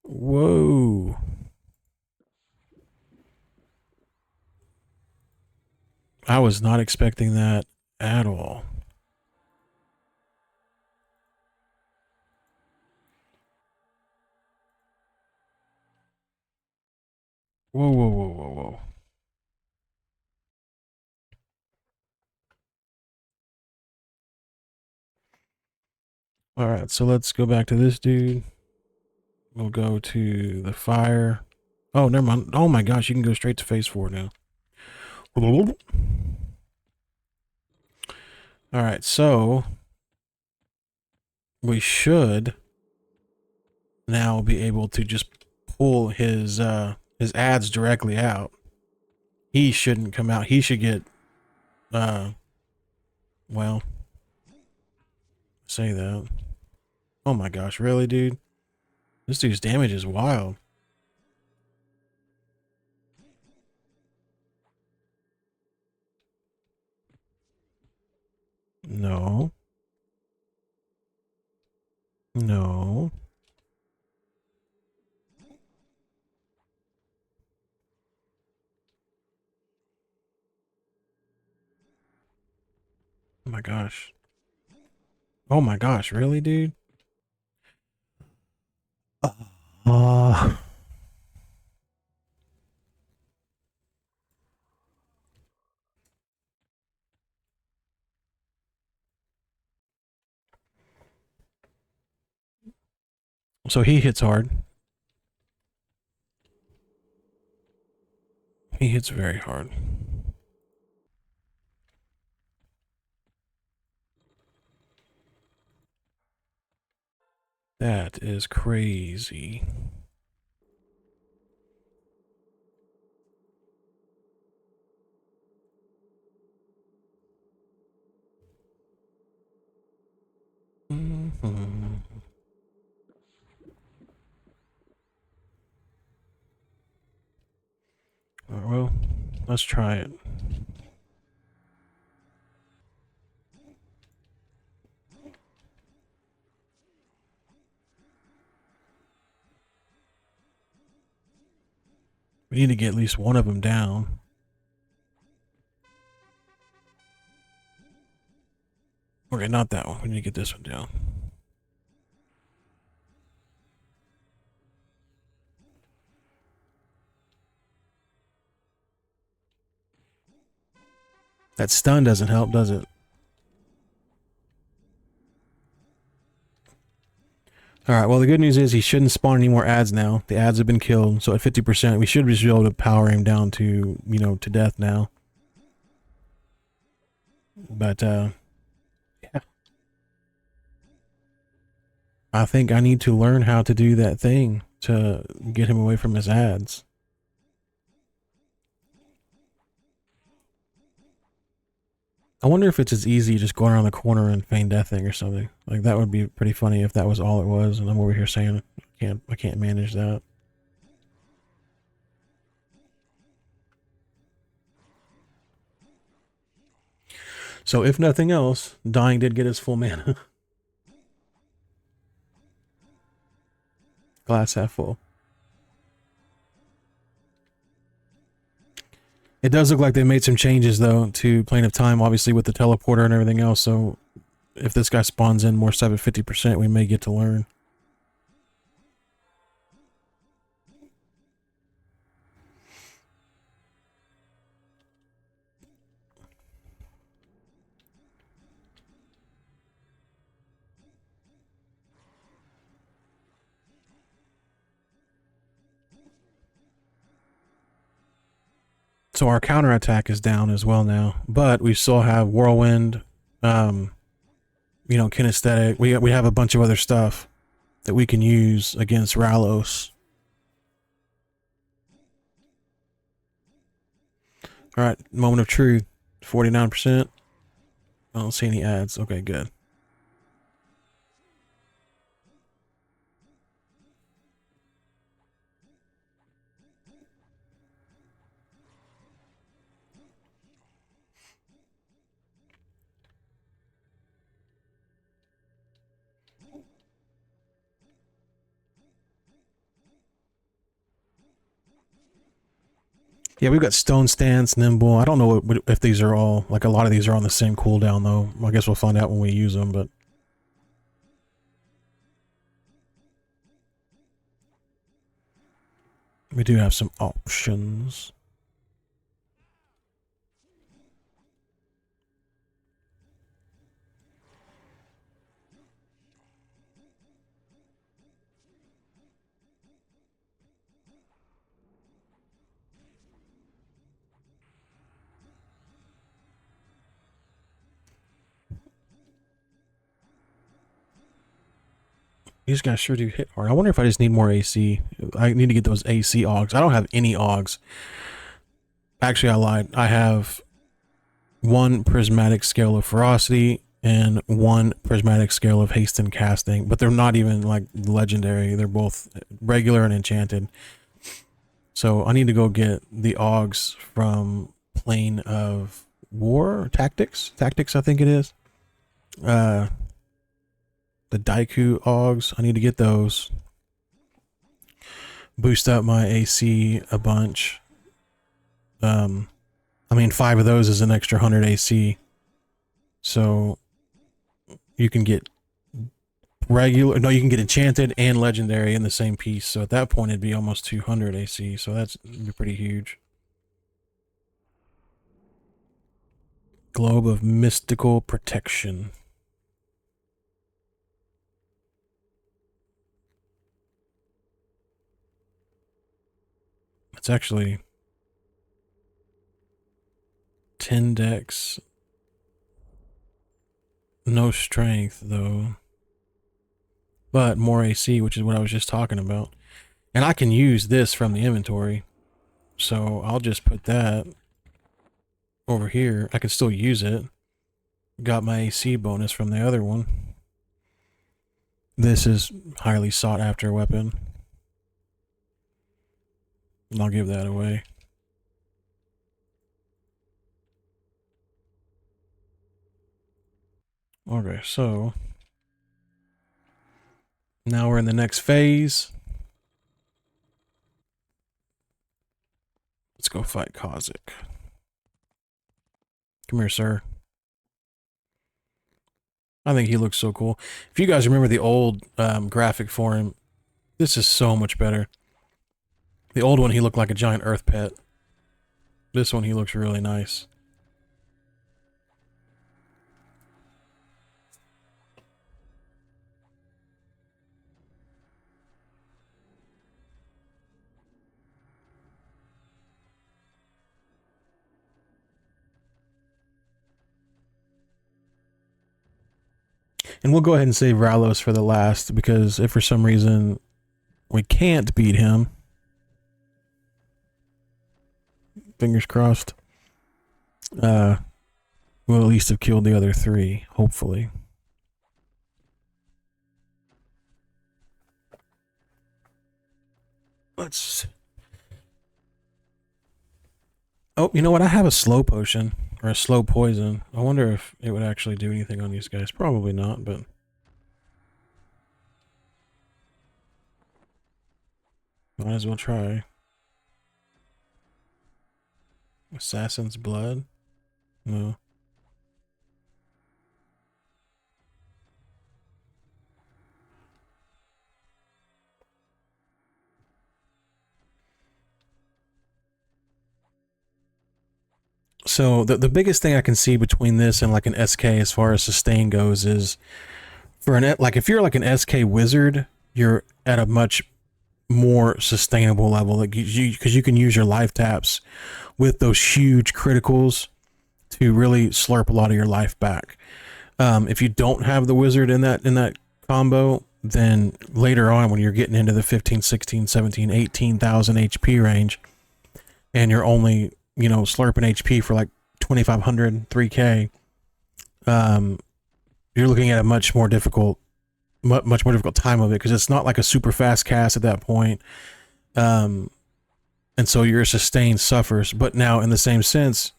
Whoa. I was not expecting that at all. Whoa, whoa, whoa, whoa, whoa. All right, so let's go back to this dude. We'll go to the fire. Oh, never mind. Oh my gosh, you can go straight to phase 4 now. All right, so we should now be able to just pull his ads directly out. He shouldn't come out. He should get well, say that. Oh my gosh, really, dude? This dude's damage is wild. No. No. Oh my gosh. Oh my gosh, really, dude? Uh, so he hits hard. He hits very hard. That is crazy. Mm-hmm. Well, let's try it. We need to get at least one of them down. Okay, not that one. We need to get this one down. That stun doesn't help, does it? Alright, well the good news is he shouldn't spawn any more ads now. The ads have been killed, so at 50% we should be able to power him down to, you know, to death now. But, yeah. I think I need to learn how to do that thing to get him away from his ads. I wonder if it's as easy just going around the corner and feign deathing or something. Like that would be pretty funny if that was all it was, and I'm over here saying I can't manage that. So if nothing else, dying did get his full mana. Glass half full. It does look like they made some changes though to Plane of Time, obviously with the teleporter and everything else. So if this guy spawns in more sub at 50%, we may get to learn. So our counterattack is down as well now, but we still have Whirlwind, you know, Kinesthetic. We have a bunch of other stuff that we can use against Ralos. All right, moment of truth, 49%. I don't see any ads. Okay, good. Yeah, we've got Stone Stance, Nimble. I don't know if these are all, like a lot of these are on the same cooldown though. I guess we'll find out when we use them, but... we do have some options. These guys sure do hit hard. I wonder if I just need more AC. I need to get those AC Augs. I don't have any Augs. Actually, I lied. I have one prismatic scale of ferocity and one prismatic scale of haste and casting, but they're not even like legendary. They're both regular and enchanted. So I need to go get the Augs from Plane of War? Tactics? Tactics, I think it is. The Daiku Augs, I need to get those. Boost up my AC a bunch. I mean, 5 of those is an extra 100 AC. So you can get regular, no, you can get enchanted and legendary in the same piece. So at that point, it'd be almost 200 AC. So that's pretty huge. Globe of Mystical Protection. It's actually 10 dex. No strength, though. But more AC, which is what I was just talking about. And I can use this from the inventory. So I'll just put that over here. I can still use it. Got my AC bonus from the other one. This is highly sought after weapon. And I'll give that away. Okay, so now we're in the next phase. Let's go fight Kozik. Come here, sir. I think he looks so cool. If you guys remember the old graphic for him, this is so much better. The old one, he looked like a giant earth pet. This one, he looks really nice. And we'll go ahead and save Ralos for the last, because if for some reason we can't beat him, fingers crossed, we'll at least have killed the other three, hopefully. Let's... Oh, you know what? I have a slow potion, or a slow poison. I wonder if it would actually do anything on these guys. Probably not, but... might as well try. Assassin's Blood? No. So the biggest thing I can see between this and like an SK as far as sustain goes is for an, like if you're like an SK wizard, you're at a much more sustainable level, like because you can use your life taps with those huge criticals to really slurp a lot of your life back. If you don't have the wizard in that combo, then later on when you're getting into the 15, 16, 17, 18,000 HP range and you're only, you know, slurping HP for like 2,500, 3K, you're looking at a much more difficult time of it, because it's not like a super fast cast at that point. And so your sustain suffers. But now in the same sense,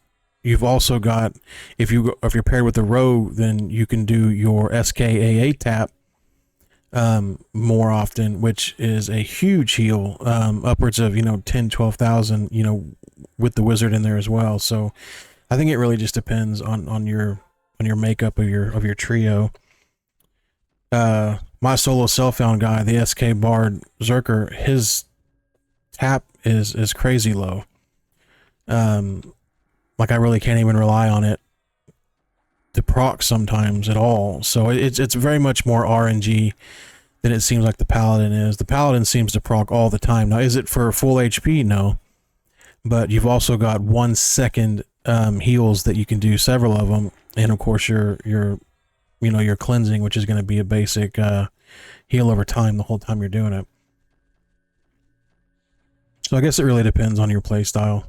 you've also got, if you're paired with the rogue, then you can do your SKAA tap more often, which is a huge heal, upwards of, you know, 10, 12,000, you know, with the wizard in there as well. So I think it really just depends on your makeup of your trio. My solo self-found guy, the SK Bard Zerker, his tap is crazy low. Like I really can't even rely on it to proc sometimes at all. So it's very much more RNG than it seems like the Paladin is. The Paladin seems to proc all the time. Now, is it for full HP? No. But you've also got 1 second heals that you can do, several of them, and of course your cleansing, which is going to be a basic heal over time the whole time you're doing it. So I guess it really depends on your playstyle.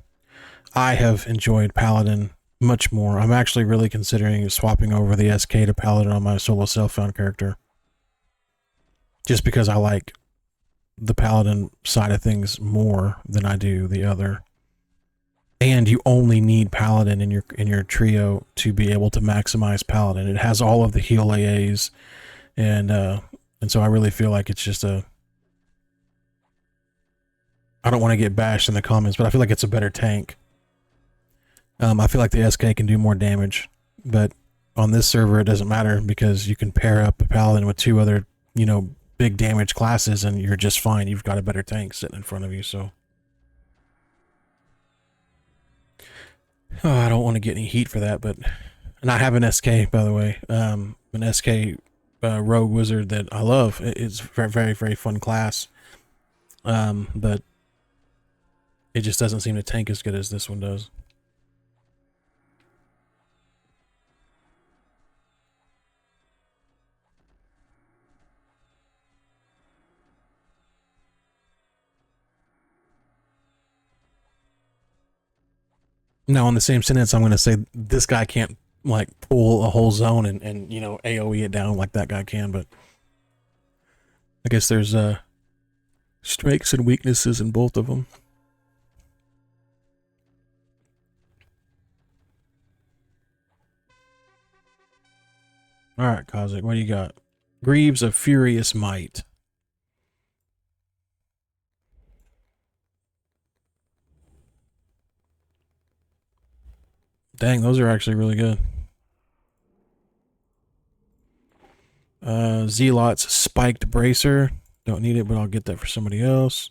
I have enjoyed Paladin much more. I'm actually really considering swapping over the SK to Paladin on my solo self-found character, just because I like the Paladin side of things more than I do the other. And you only need Paladin in your trio to be able to maximize Paladin. It has all of the heal AAs, and so I really feel like it's just a... I don't want to get bashed in the comments, but I feel like it's a better tank. I feel like the SK can do more damage, but on this server it doesn't matter, because you can pair up a Paladin with 2 other, you know, big damage classes and you're just fine. You've got a better tank sitting in front of you, so... Oh, I don't want to get any heat for that, but... And I have an SK, by the way. An SK rogue wizard that I love. It's very, very, very fun class. But it just doesn't seem to tank as good as this one does. Now, in the same sentence, I'm going to say this guy can't, like, pull a whole zone and you know, AoE it down like that guy can, but I guess there's strengths and weaknesses in both of them. Alright, Kozik, what do you got? Greaves of Furious Might. Dang, those are actually really good. Zealot's Spiked Bracer. Don't need it, but I'll get that for somebody else.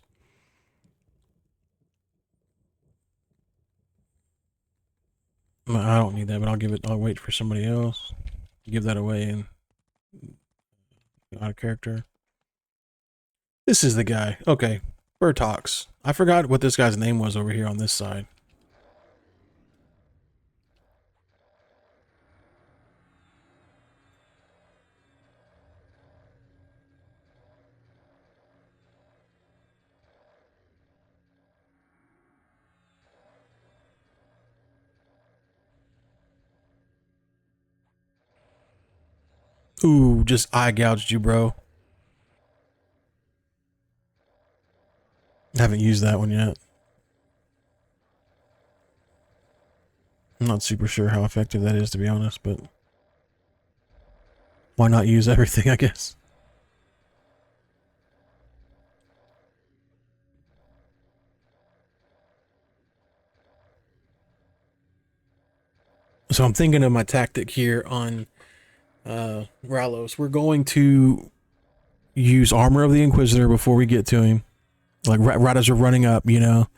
I don't need that, but I'll wait for somebody else. Give that away and out of character. This is the guy. Okay. Burtox. I forgot what this guy's name was over here on this side. Ooh, just eye gouged you, bro. I haven't used that one yet. I'm not super sure how effective that is, to be honest, but why not use everything, I guess. So I'm thinking of my tactic here on Ralos. We're going to use Armor of the Inquisitor before we get to him. Like right as we're running up, you know.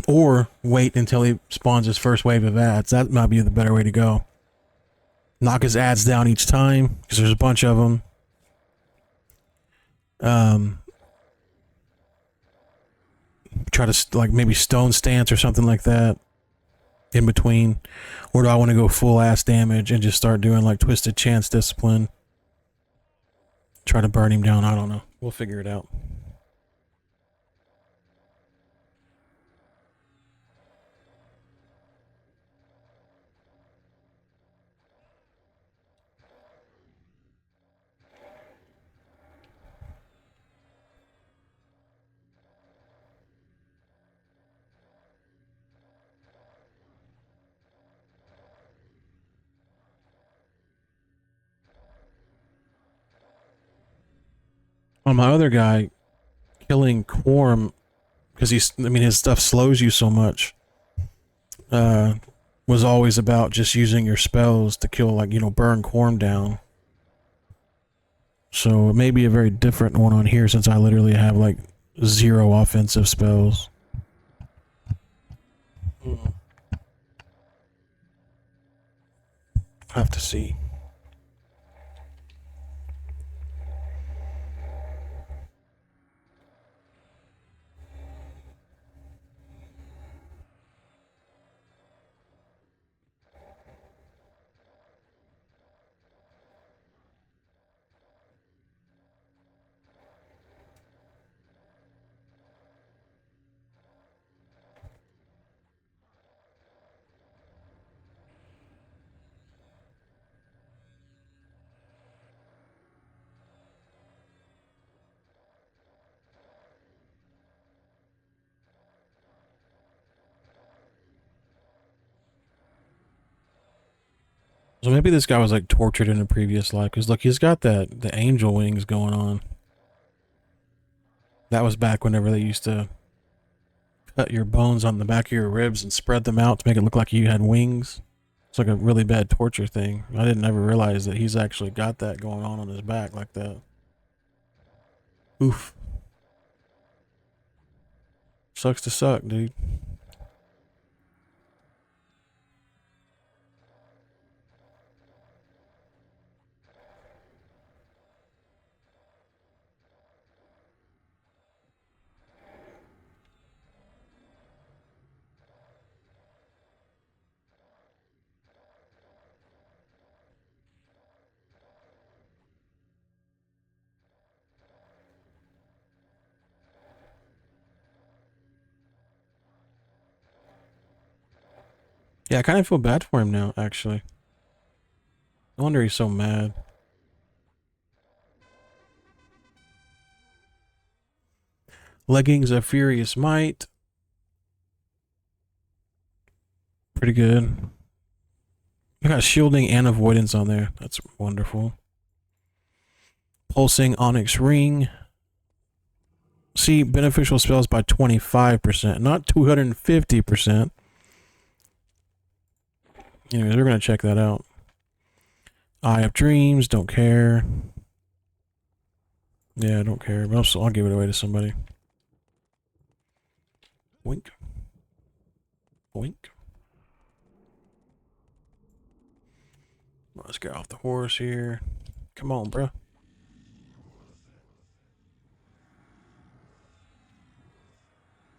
Or wait until he spawns his first wave of ads. That might be the better way to go. Knock his ads down each time, because there's a bunch of them. Try to like maybe stone stance or something like that in between. Or do I want to go full ass damage and just start doing like Twisted Chance Discipline? Try to burn him down. I don't know. We'll figure it out. On my other guy, killing Quorum, because his stuff slows you so much, was always about just using your spells to kill, like, you know, burn Quorum down. So it may be a very different one on here, since I literally have like 0 offensive spells. Have to see. So maybe this guy was like tortured in a previous life, because look, he's got the angel wings going on. That was back whenever they used to cut your bones on the back of your ribs and spread them out to make it look like you had wings. It's like a really bad torture thing. I didn't ever realize that he's actually got that going on his back like that. Oof. Sucks to suck, dude. Yeah, I kind of feel bad for him now, actually. No wonder he's so mad. Leggings of Furious Might. Pretty good. I got shielding and avoidance on there. That's wonderful. Pulsing Onyx Ring. See, beneficial spells by 25%, not 250%. Anyways, we're going to check that out. Eye of Dreams, don't care. Yeah, I don't care. But I'll give it away to somebody. Wink. Wink. Let's get off the horse here. Come on, bro.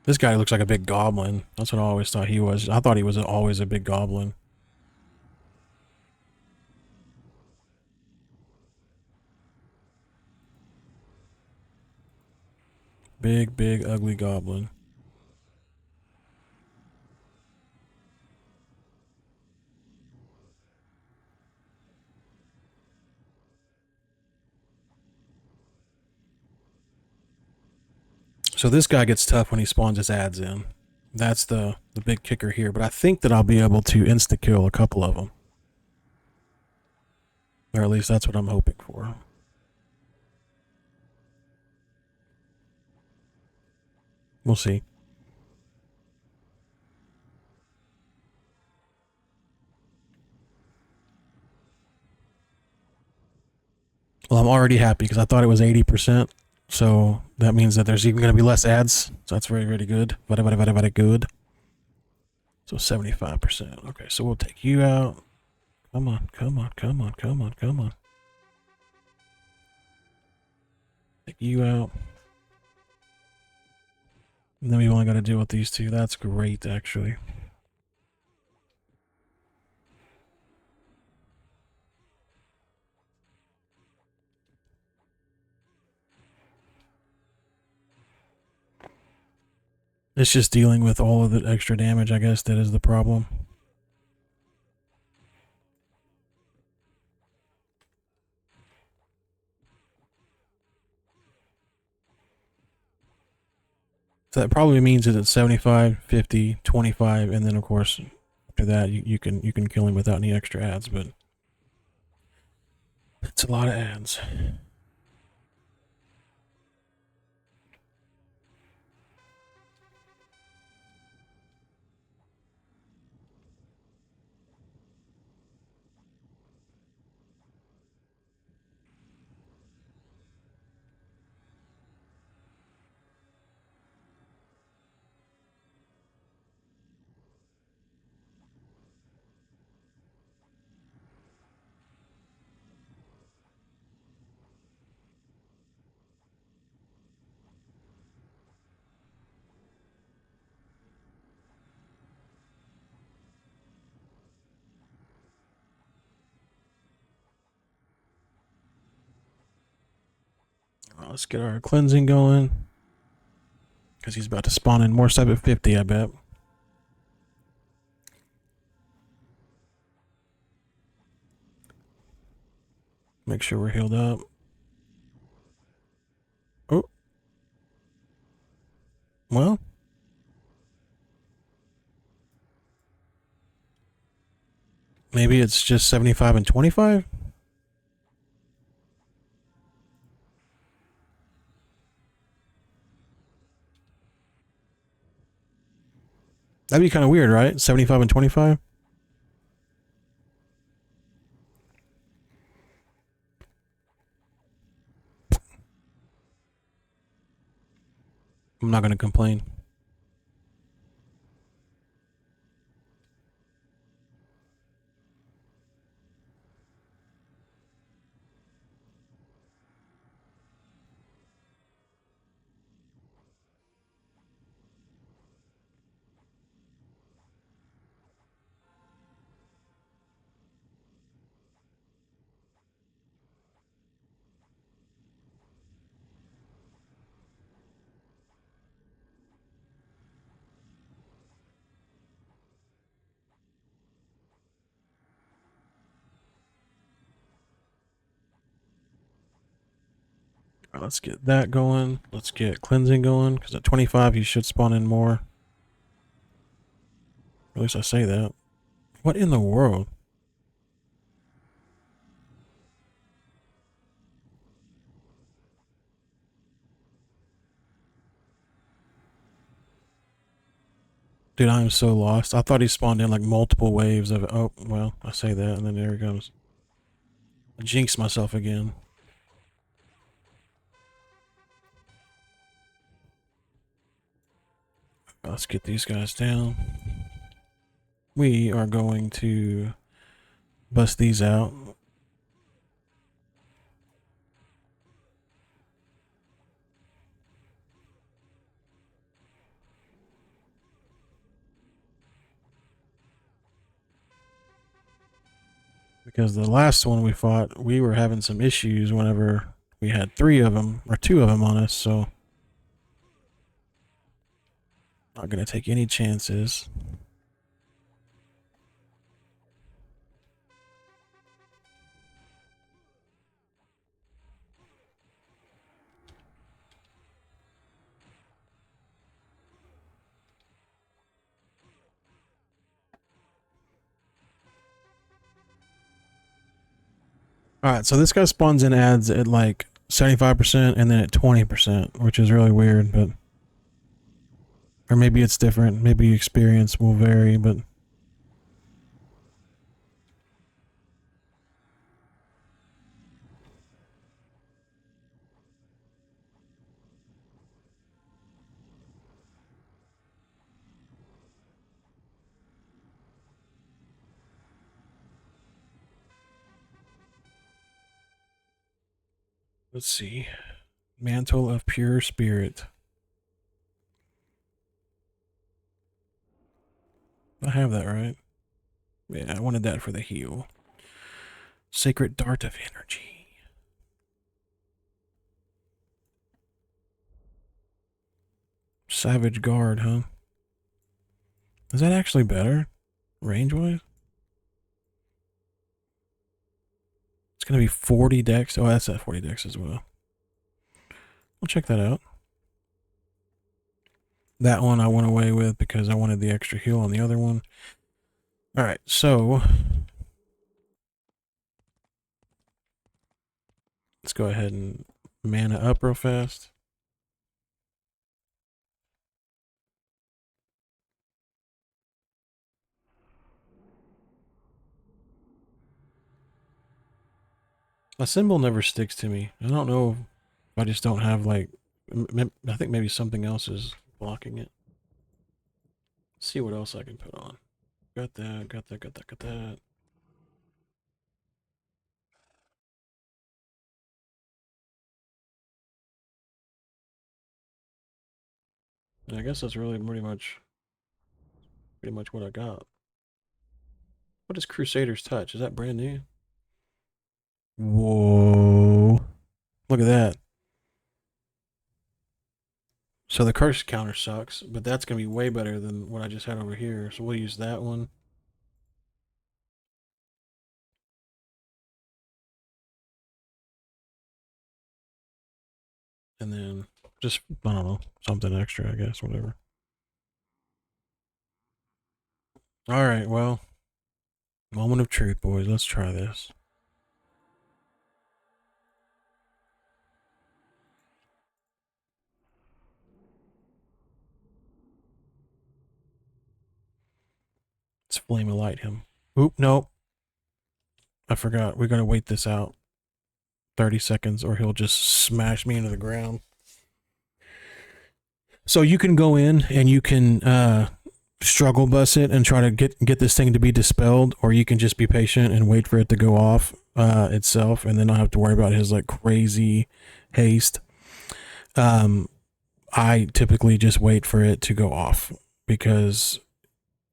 This guy looks like a big goblin. That's what I always thought he was. I thought he was always a big goblin. Big, big, ugly goblin. So this guy gets tough when he spawns his ads in. That's the big kicker here. But I think that I'll be able to insta-kill a couple of them. Or at least that's what I'm hoping for. We'll see. Well, I'm already happy because I thought it was 80%. So that means that there's even going to be less ads. So that's very, very good. Very, very, very, very good. So 75%. Okay, so we'll take you out. Come on, come on, come on, come on, come on. Take you out. And then we only got to deal with these two. That's great, actually. It's just dealing with all of the extra damage, I guess, that is the problem. So that probably means that it's 75, 50, 25, and then of course after that you can kill him without any extra ads, but it's a lot of ads. Let's get our cleansing going. Because he's about to spawn in more stuff at 50, I bet. Make sure we're healed up. Oh. Well. Maybe it's just 75 and 25? That'd be kind of weird, right? 75 and 25? I'm not going to complain. All right, let's get that going. Let's get cleansing going, because at 25 you should spawn in more. At least I say that. What in the world? Dude, I am so lost. I thought he spawned in like multiple waves of it. Oh, well, I say that, and then there he comes. I jinxed myself again. Let's get these guys down. We are going to bust these out. Because the last one we fought, we were having some issues whenever we had 3 of them, or 2 of them on us, so not gonna take any chances. Alright, so this guy spawns in ads at like 75% and then at 20%, which is really weird, but... Or maybe it's different. Maybe experience will vary, but... Let's see. Mantle of Pure Spirit. I have that, right? Yeah, I wanted that for the heal. Sacred Dart of Energy. Savage Guard, huh? Is that actually better? Range-wise? It's gonna be 40 dex. Oh, that's at 40 dex as well. We'll check that out. That one I went away with because I wanted the extra heal on the other one. Alright, so... let's go ahead and mana up real fast. A symbol never sticks to me. I don't know if I just don't have like... I think maybe something else is blocking it. Let's see what else I can put on. Got that, got that, got that, got that. And I guess that's really pretty much what I got. What is Crusader's Touch? Is that brand new? Whoa. Look at that. So the curse counter sucks, but that's going to be way better than what I just had over here. So we'll use that one. And then just, I don't know, something extra, I guess, whatever. All right, well, moment of truth, boys. Let's try this. Let's flame a light him. Oop, nope. I forgot. We got to wait this out 30 seconds or he'll just smash me into the ground. So you can go in and you can struggle bus it and try to get this thing to be dispelled, or you can just be patient and wait for it to go off itself and then not have to worry about his like crazy haste. I typically just wait for it to go off because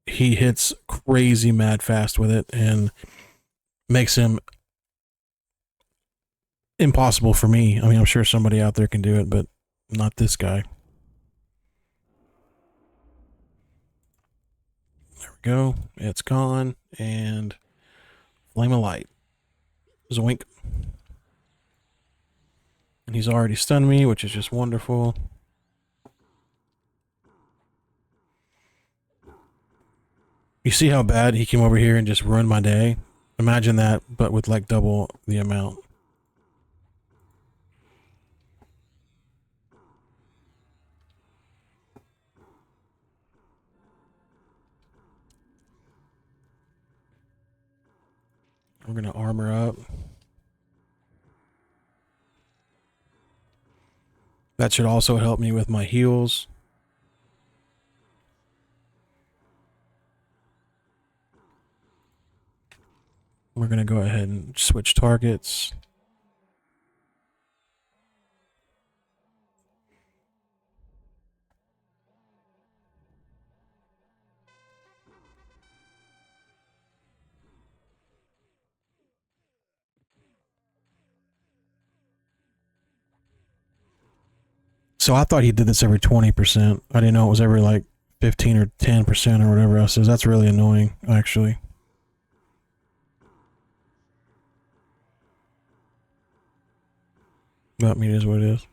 he hits crazy mad fast with it and makes him impossible for me. I mean, I'm sure somebody out there can do it, but not this guy. There we go. It's gone. And flame of light. Zoink. And he's already stunned me, which is just wonderful. You see how bad he came over here and just ruined my day? Imagine that, but with like double the amount. We're gonna armor up. That should also help me with my heals. We're gonna go ahead and switch targets. So I thought he did this every 20%. I didn't know it was every like 15 or 10% or whatever else is. That's really annoying, actually. But I mean, it is what it is.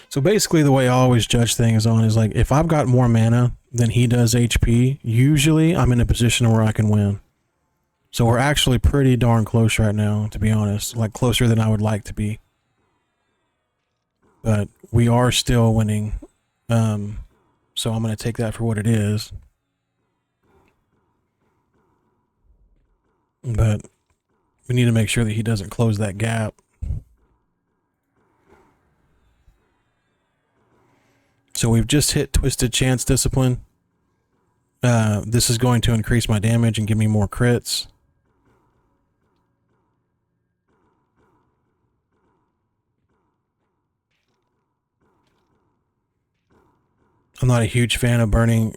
So basically, the way I always judge things on is like, if I've got more mana than he does HP, usually I'm in a position where I can win. So we're actually pretty darn close right now, to be honest. Like, closer than I would like to be. But we are still winning. So I'm going to take that for what it is. But we need to make sure that he doesn't close that gap. So we've just hit Twisted Chance Discipline. This is going to increase my damage and give me more crits. I'm not a huge fan of burning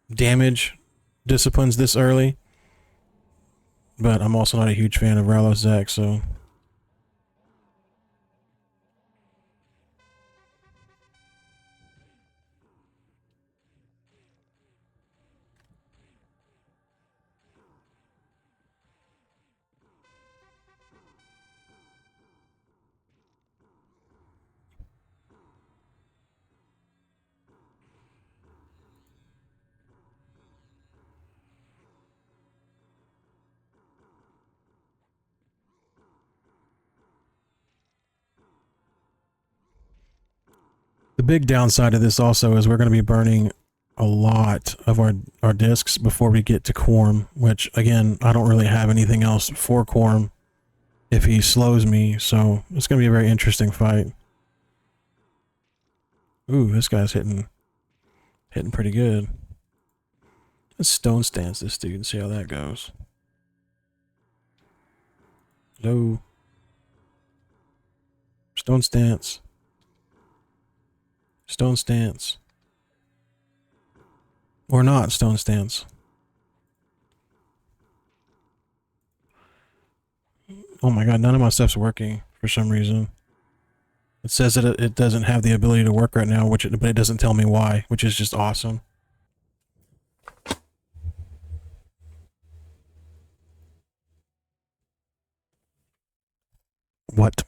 damage disciplines this early. But I'm also not a huge fan of Rallos Zach, so... The big downside of this also is we're going to be burning a lot of our discs before we get to Quorum, which, again, I don't really have anything else for Quorum if he slows me, so it's going to be a very interesting fight. Ooh, this guy's hitting pretty good. Let's stone stance this dude and see how that goes. Hello. Stone stance. Stone stance. Or not stone stance. Oh my god, none of my stuff's working for some reason. It says that it doesn't have the ability to work right now, but it doesn't tell me why, which is just awesome. What?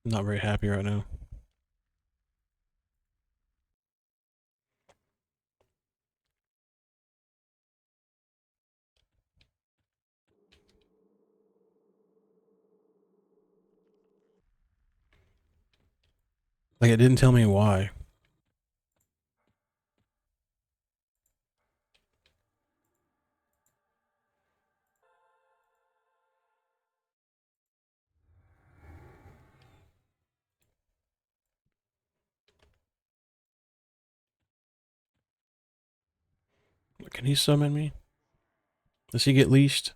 I'm not very happy right now. Like, it didn't tell me why. Can he summon me? Does he get leashed?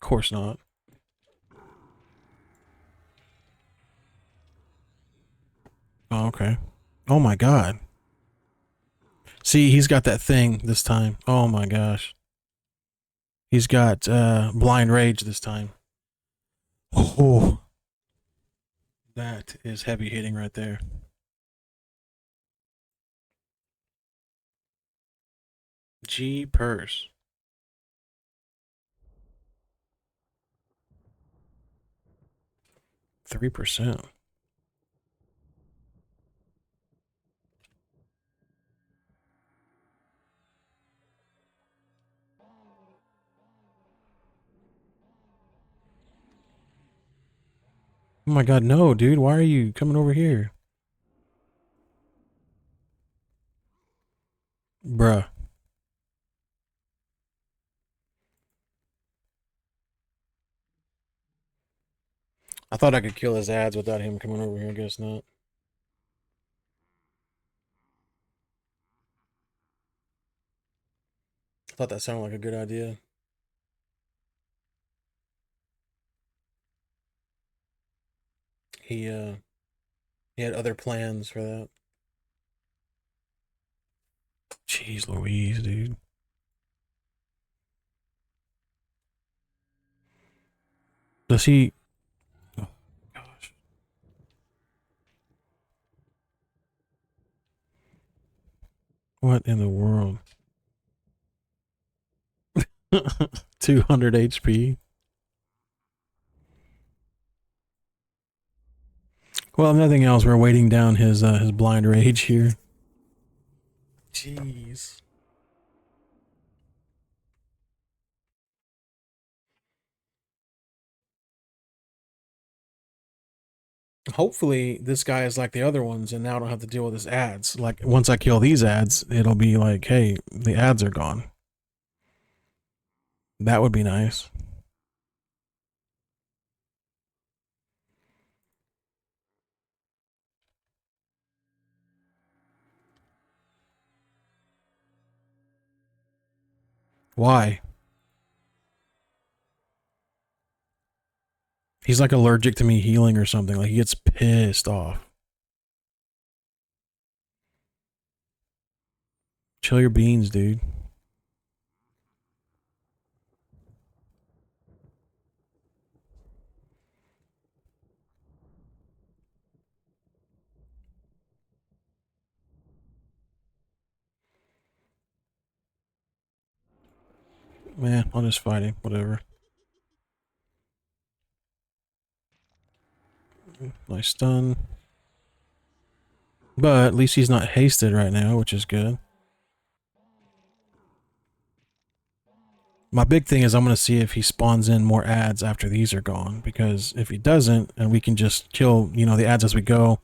Of course not. Oh, okay. Oh my god. See, he's got that thing this time. Oh my gosh. He's got blind rage this time. Oh, that is heavy hitting right there. Jeepers. 3%. Oh my god, no, dude. Why are you coming over here? Bruh. I thought I could kill his ads without him coming over here. I guess not. I thought that sounded like a good idea. He uh he had other plans for that. Jeez Louise, dude. Does he Oh gosh. What in the world? 200 HP. Well, if nothing else, we're waiting down his blind rage here. Jeez. Hopefully this guy is like the other ones and now I don't have to deal with his ads. Like once I kill these ads, it'll be like, hey, the ads are gone. That would be nice. Why? He's like allergic to me healing or something. Like he gets pissed off. Chill your beans, dude. Man, I'll just fight him. Whatever. Nice stun. But at least he's not hasted right now, which is good. My big thing is I'm going to see if he spawns in more ads after these are gone. Because if he doesn't, and we can just kill, you know, the ads as we go.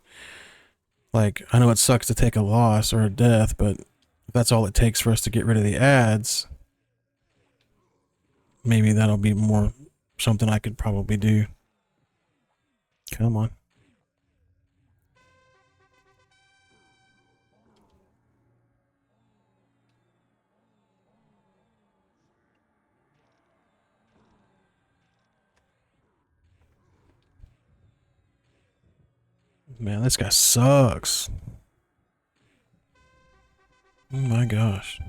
Like, I know it sucks to take a loss or a death, but if that's all it takes for us to get rid of the ads, maybe that'll be more something I could probably do. Come on. Man, this guy sucks. Oh my gosh.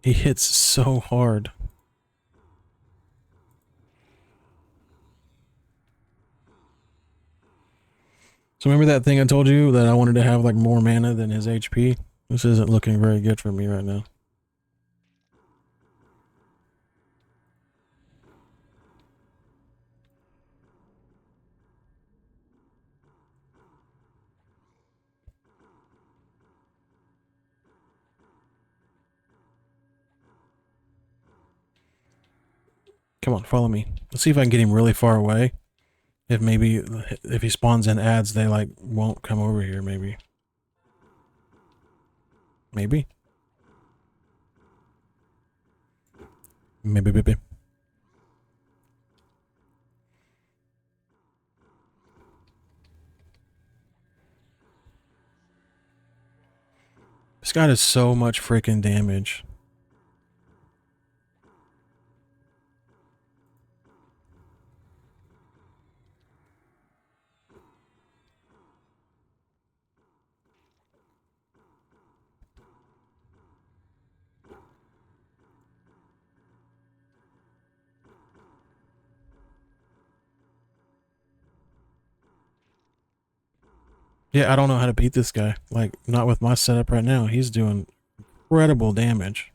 He hits so hard. So remember that thing I told you that I wanted to have like more mana than his HP? This isn't looking very good for me right now. Come on, follow me. Let's see if I can get him really far away. If maybe, if he spawns in ads, they like won't come over here, maybe. Maybe. Maybe. This guy does so much freaking damage. Yeah, I don't know how to beat this guy. Like, not with my setup right now. He's doing incredible damage.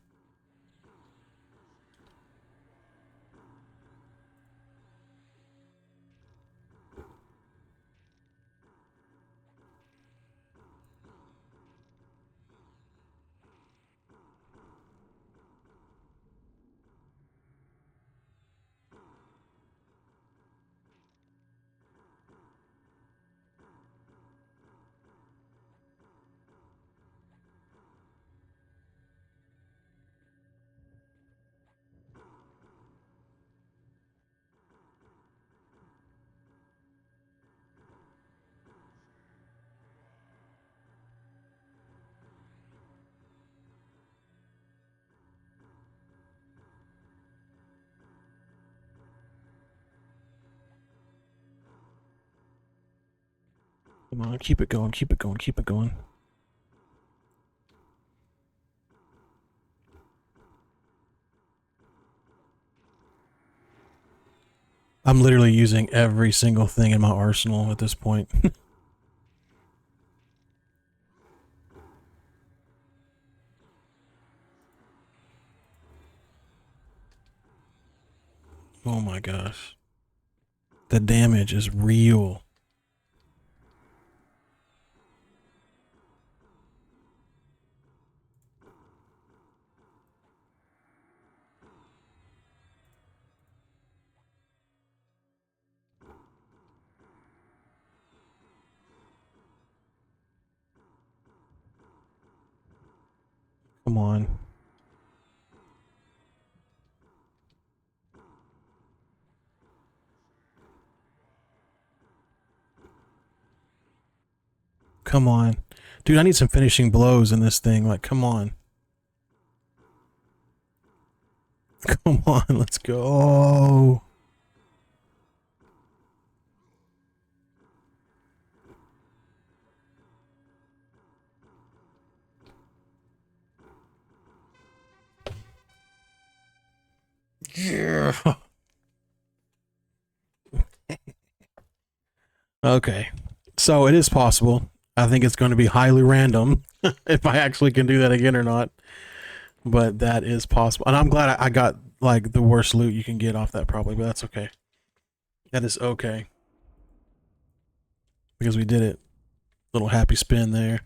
Come on, keep it going, keep it going, keep it going. I'm literally using every single thing in my arsenal at this point. Oh my gosh. The damage is real. Come on. Come on. Dude, I need some finishing blows in this thing. Like, come on. Come on, let's go. Yeah. Okay. So it is possible. I think it's going to be highly random if I actually can do that again or not. But that is possible. And I'm glad I got like the worst loot you can get off that probably, but that's okay. That is okay. Because we did it. Little happy spin there.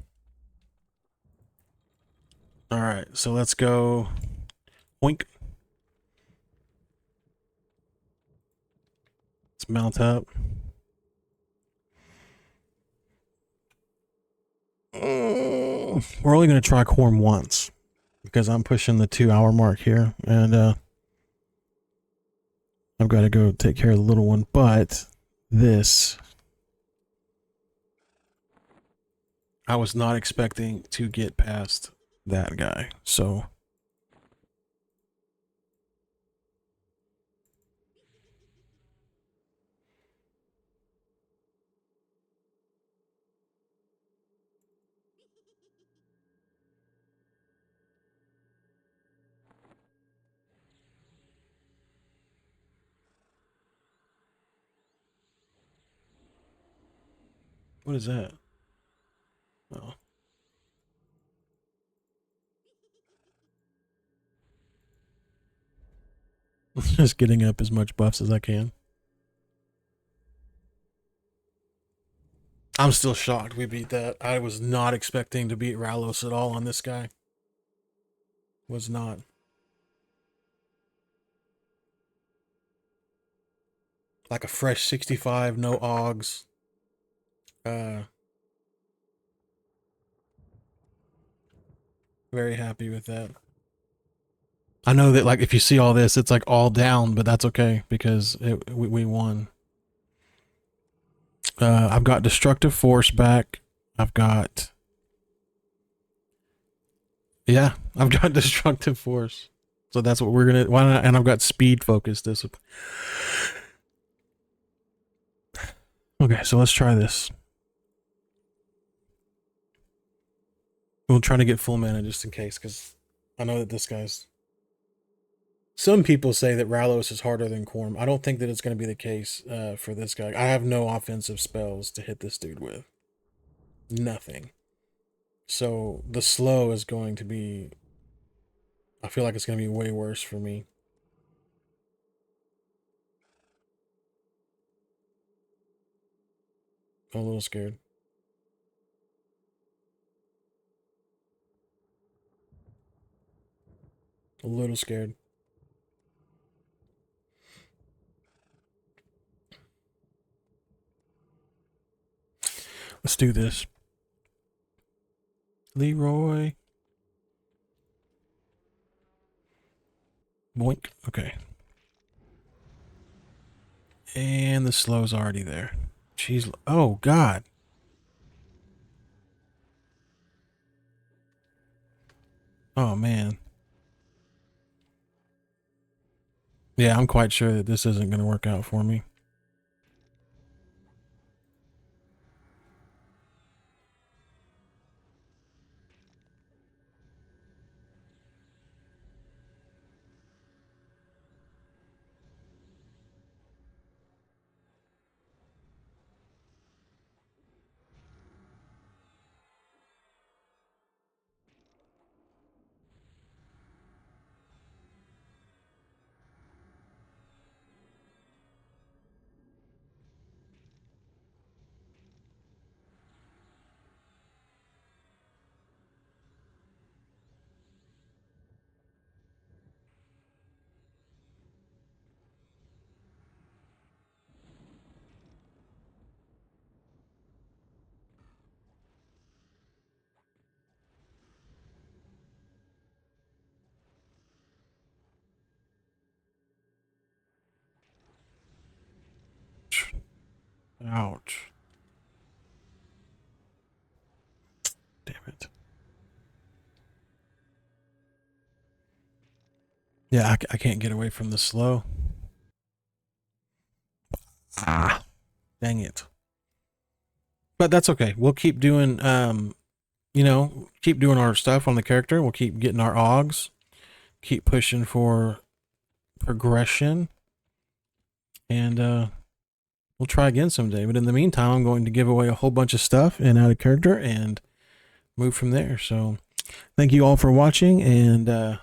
Alright, so let's go. Oink. Let's mount up. We're only going to try Corm once. Because I'm pushing the 2-hour mark here. And I've got to go take care of the little one. But this... I was not expecting to get past that guy. So... What is that? Oh. Just getting up as much buffs as I can. I'm still shocked we beat that. I was not expecting to beat Ralos at all on this guy. Was not. Like a fresh 65, no augs. Very happy with that. I know that like if you see all this, it's like all down, but that's okay because we won. I've got Destructive Force back. I've got... Yeah, I've got Destructive Force. So that's what we're gonna... Why not? And I've got Speed Focus this. Okay, so let's try this. We'll try to get full mana just in case, because I know that this guy's... Some people say that Ralos is harder than Corm. I don't think that it's going to be the case for this guy. I have no offensive spells to hit this dude with. nothing. So the slow is going to be, I feel like it's going to be way worse for me. I'm a little scared. A little scared. Let's do this. Leroy. Boink. Okay. And the slow's already there. Jeez. Oh, God. Oh, man. Yeah, I'm quite sure that this isn't going to work out for me. Ouch. Damn it. Yeah, I can't get away from the slow. Ah, dang it. But that's okay. We'll keep doing, keep doing our stuff on the character. We'll keep getting our augs. Keep pushing for progression. And we'll try again someday. But in the meantime, I'm going to give away a whole bunch of stuff and out of character and move from there. So thank you all for watching. And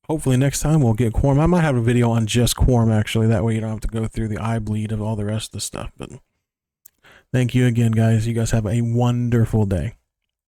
hopefully next time we'll get Quorum. I might have a video on just Quorum, actually. That way you don't have to go through the eye bleed of all the rest of the stuff. But thank you again, guys. You guys have a wonderful day.